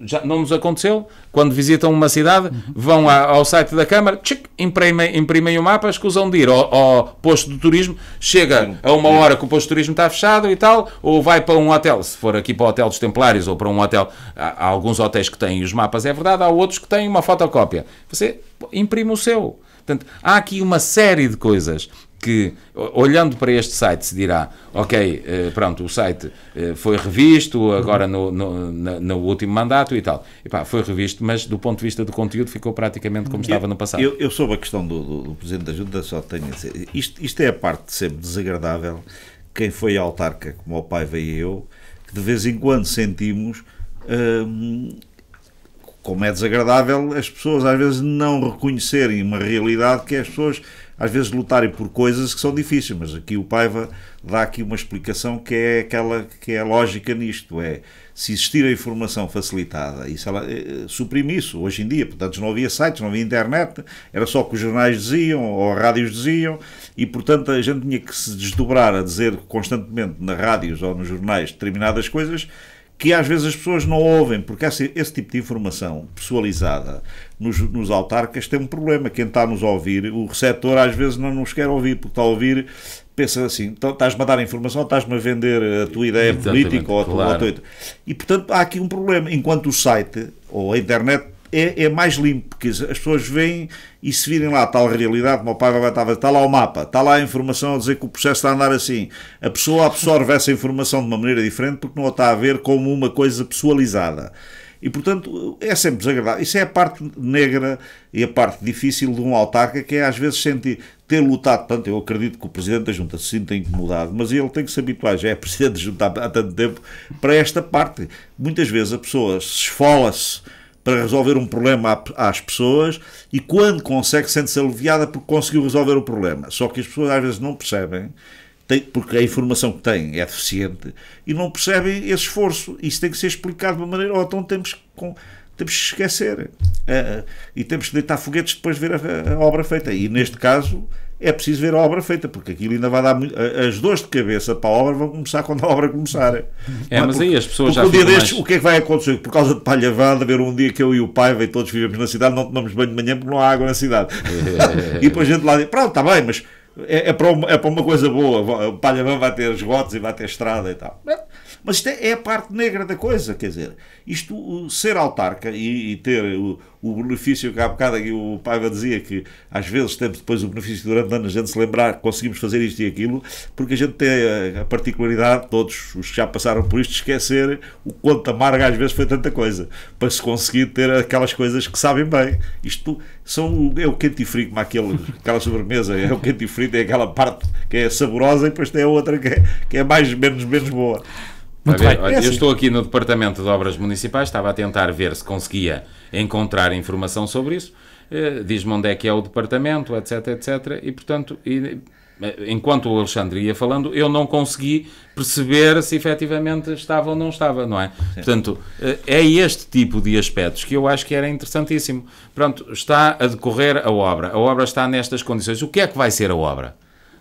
Já não nos aconteceu, quando visitam uma cidade, vão ao site da Câmara, imprimem o mapa, escusam de ir ao posto de turismo, chega a uma hora que o posto de turismo está fechado e tal, ou vai para um hotel, se for aqui para o Hotel dos Templários ou para um hotel, há alguns hotéis que têm os mapas, é verdade, há outros que têm uma fotocópia. Você imprime o seu. Portanto, há aqui uma série de coisas que, olhando para este site, se dirá, ok, pronto, o site foi revisto agora no último mandato e tal. Foi revisto, mas do ponto de vista do conteúdo ficou praticamente como estava no passado. Eu soube a questão do Presidente da Junta, só tenho a dizer, isto é a parte sempre desagradável, quem foi autarca, como o pai veio eu, que de vez em quando sentimos... como é desagradável as pessoas às vezes não reconhecerem uma realidade que é as pessoas às vezes lutarem por coisas que são difíceis, mas aqui o Paiva dá aqui uma explicação que é aquela que é lógica nisto, se existir a informação facilitada e se ela suprime isso, hoje em dia, portanto não havia sites, não havia internet, era só o que os jornais diziam ou as rádios diziam e portanto a gente tinha que se desdobrar a dizer constantemente nas rádios ou nos jornais determinadas coisas que às vezes as pessoas não ouvem, porque esse tipo de informação personalizada nos autarcas tem um problema. Quem está a nos ouvir, o receptor às vezes não nos quer ouvir, porque está a ouvir, pensa assim, então, estás-me a dar informação, estás-me a vender a tua ideia política ou a tua... E portanto há aqui um problema, enquanto o site ou a internet é mais limpo, porque as pessoas veem e se virem lá a tal realidade, como o pai estava, está lá o mapa, está lá a informação a dizer que o processo está a andar assim. A pessoa absorve essa informação de uma maneira diferente porque não a está a ver como uma coisa pessoalizada. E, portanto, é sempre desagradável. Isso é a parte negra e a parte difícil de um autarca, que é às vezes ter lutado tanto. Eu acredito que o Presidente da Junta se sinta incomodado, mas ele tem que se habituar, já é Presidente da Junta há tanto tempo, para esta parte. Muitas vezes a pessoa se esfola-se para resolver um problema às pessoas e quando consegue sente-se aliviada porque conseguiu resolver o problema. Só que as pessoas às vezes não percebem, porque a informação que têm é deficiente e não percebem esse esforço. Isso tem que ser explicado de uma maneira, ou então temos que esquecer e temos que deitar foguetes depois de ver a obra feita. E neste caso é preciso ver a obra feita, porque aquilo ainda vai dar as dores de cabeça para a obra vão começar quando a obra começar. Mas aí as pessoas já um dia destes, mais... o que é que vai acontecer? Por causa de palhavada, haver um dia que eu e o Paiva e todos vivemos na cidade, não tomamos banho de manhã porque não há água na cidade. E depois a gente lá diz, pronto, está bem, mas é para uma coisa boa, o Palhavã vai ter esgotos e vai ter estrada e tal. Mas isto é a parte negra da coisa, quer dizer, isto, ser autarca e ter o benefício que há bocado aqui o Paiva dizia que às vezes temos depois o benefício durante anos a gente se lembrar que conseguimos fazer isto e aquilo, porque a gente tem a particularidade, todos os que já passaram por isto, de esquecer o quanto amarga às vezes foi tanta coisa, para se conseguir ter aquelas coisas que sabem bem. Isto é o quente e frio, como aquela sobremesa, é o quente e frio, tem aquela parte que é saborosa e depois tem a outra que é menos boa. Olha, eu estou aqui no Departamento de Obras Municipais, estava a tentar ver se conseguia encontrar informação sobre isso, diz-me onde é que é o departamento, etc, etc, e portanto, enquanto o Alexandre ia falando, eu não consegui perceber se efetivamente estava ou não estava, não é? Sim. Portanto, é este tipo de aspectos que eu acho que era interessantíssimo. Pronto, está a decorrer a obra está nestas condições, o que é que vai ser a obra?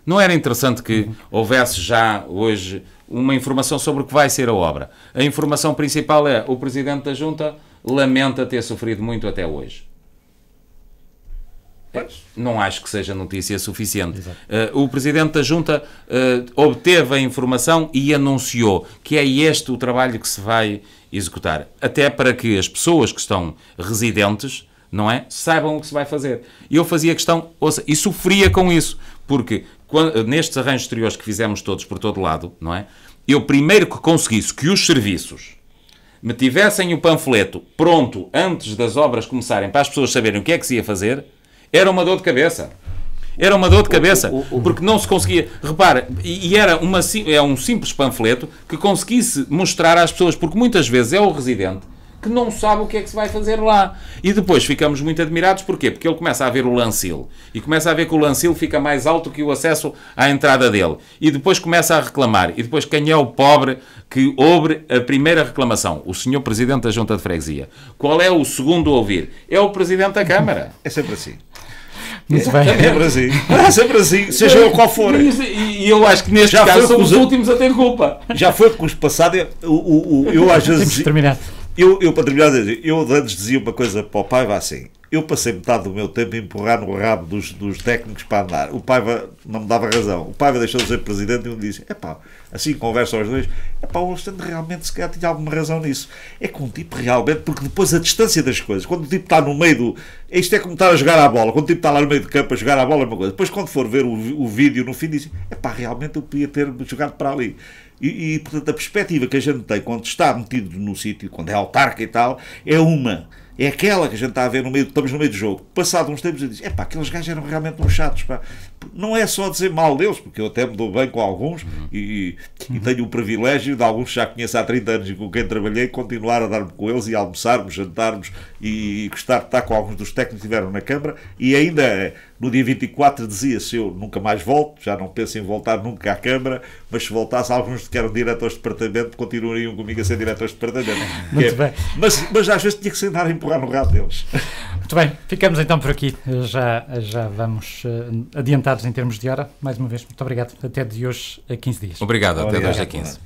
Não era interessante que houvesse já hoje uma informação sobre o que vai ser a obra? A informação principal é: o Presidente da Junta lamenta ter sofrido muito até hoje. Não acho que seja notícia suficiente. O Presidente da Junta obteve a informação e anunciou que é este o trabalho que se vai executar. Até para que as pessoas que estão residentes, não é, saibam o que se vai fazer. E eu fazia questão, e sofria com isso, porque nestes arranjos exteriores que fizemos todos por todo lado, não é? Eu primeiro que conseguisse que os serviços me tivessem o panfleto pronto antes das obras começarem, para as pessoas saberem o que é que se ia fazer, era uma dor de cabeça. Era uma dor de cabeça, porque não se conseguia... Repara, e era um simples panfleto que conseguisse mostrar às pessoas, porque muitas vezes é o residente que não sabe o que é que se vai fazer lá. E depois ficamos muito admirados, porquê? Porque ele começa a ver o lancil, e começa a ver que o lancil fica mais alto que o acesso à entrada dele, e depois começa a reclamar, e depois quem é o pobre que ouve a primeira reclamação? O senhor Presidente da Junta de Freguesia. Qual é o segundo a ouvir? É o Presidente da Câmara. É sempre assim. Muito bem. É sempre assim, seja eu qual for. E eu acho que neste caso somos os últimos a ter culpa. Já foi com os passados, eu às vezes... Temos de terminar. Eu, para terminar, eu antes dizia uma coisa para o Paiva assim: eu passei metade do meu tempo a empurrar no rabo dos técnicos para andar. O Paiva não me dava razão. O Paiva deixou de ser presidente e me disse: assim conversam os dois, o Alexandre realmente se calhar tinha alguma razão nisso. É que um tipo realmente, porque depois a distância das coisas, quando o tipo está no meio do... Isto é como estar a jogar à bola, quando o tipo está lá no meio do campo a jogar à bola é uma coisa. Depois quando for ver o vídeo no fim diz: realmente eu podia ter jogado para ali. E, portanto, a perspectiva que a gente tem quando está metido no sítio, quando é autarca e tal, é aquela que a gente está a ver estamos no meio do jogo. Passado uns tempos, eu disse: aqueles gajos eram realmente uns chatos, pá. Não é só dizer mal deles, porque eu até me dou bem com alguns e tenho o privilégio de alguns que já conheço há 30 anos e com quem trabalhei, continuar a dar-me com eles e almoçarmos, jantarmos e gostar de estar com alguns dos técnicos que estiveram na Câmara. E ainda no dia 24 dizia-se: eu nunca mais volto, já não penso em voltar nunca à Câmara, mas se voltasse, alguns que eram diretores de departamento continuariam comigo a ser diretores de departamento. Muito bem. Mas às vezes tinha que se andar a empurrar no rabo deles. Muito bem, ficamos então por aqui. Já vamos adiantados em termos de hora. Mais uma vez, muito obrigado. Até de hoje a 15 dias. Obrigado, até de hoje a 15.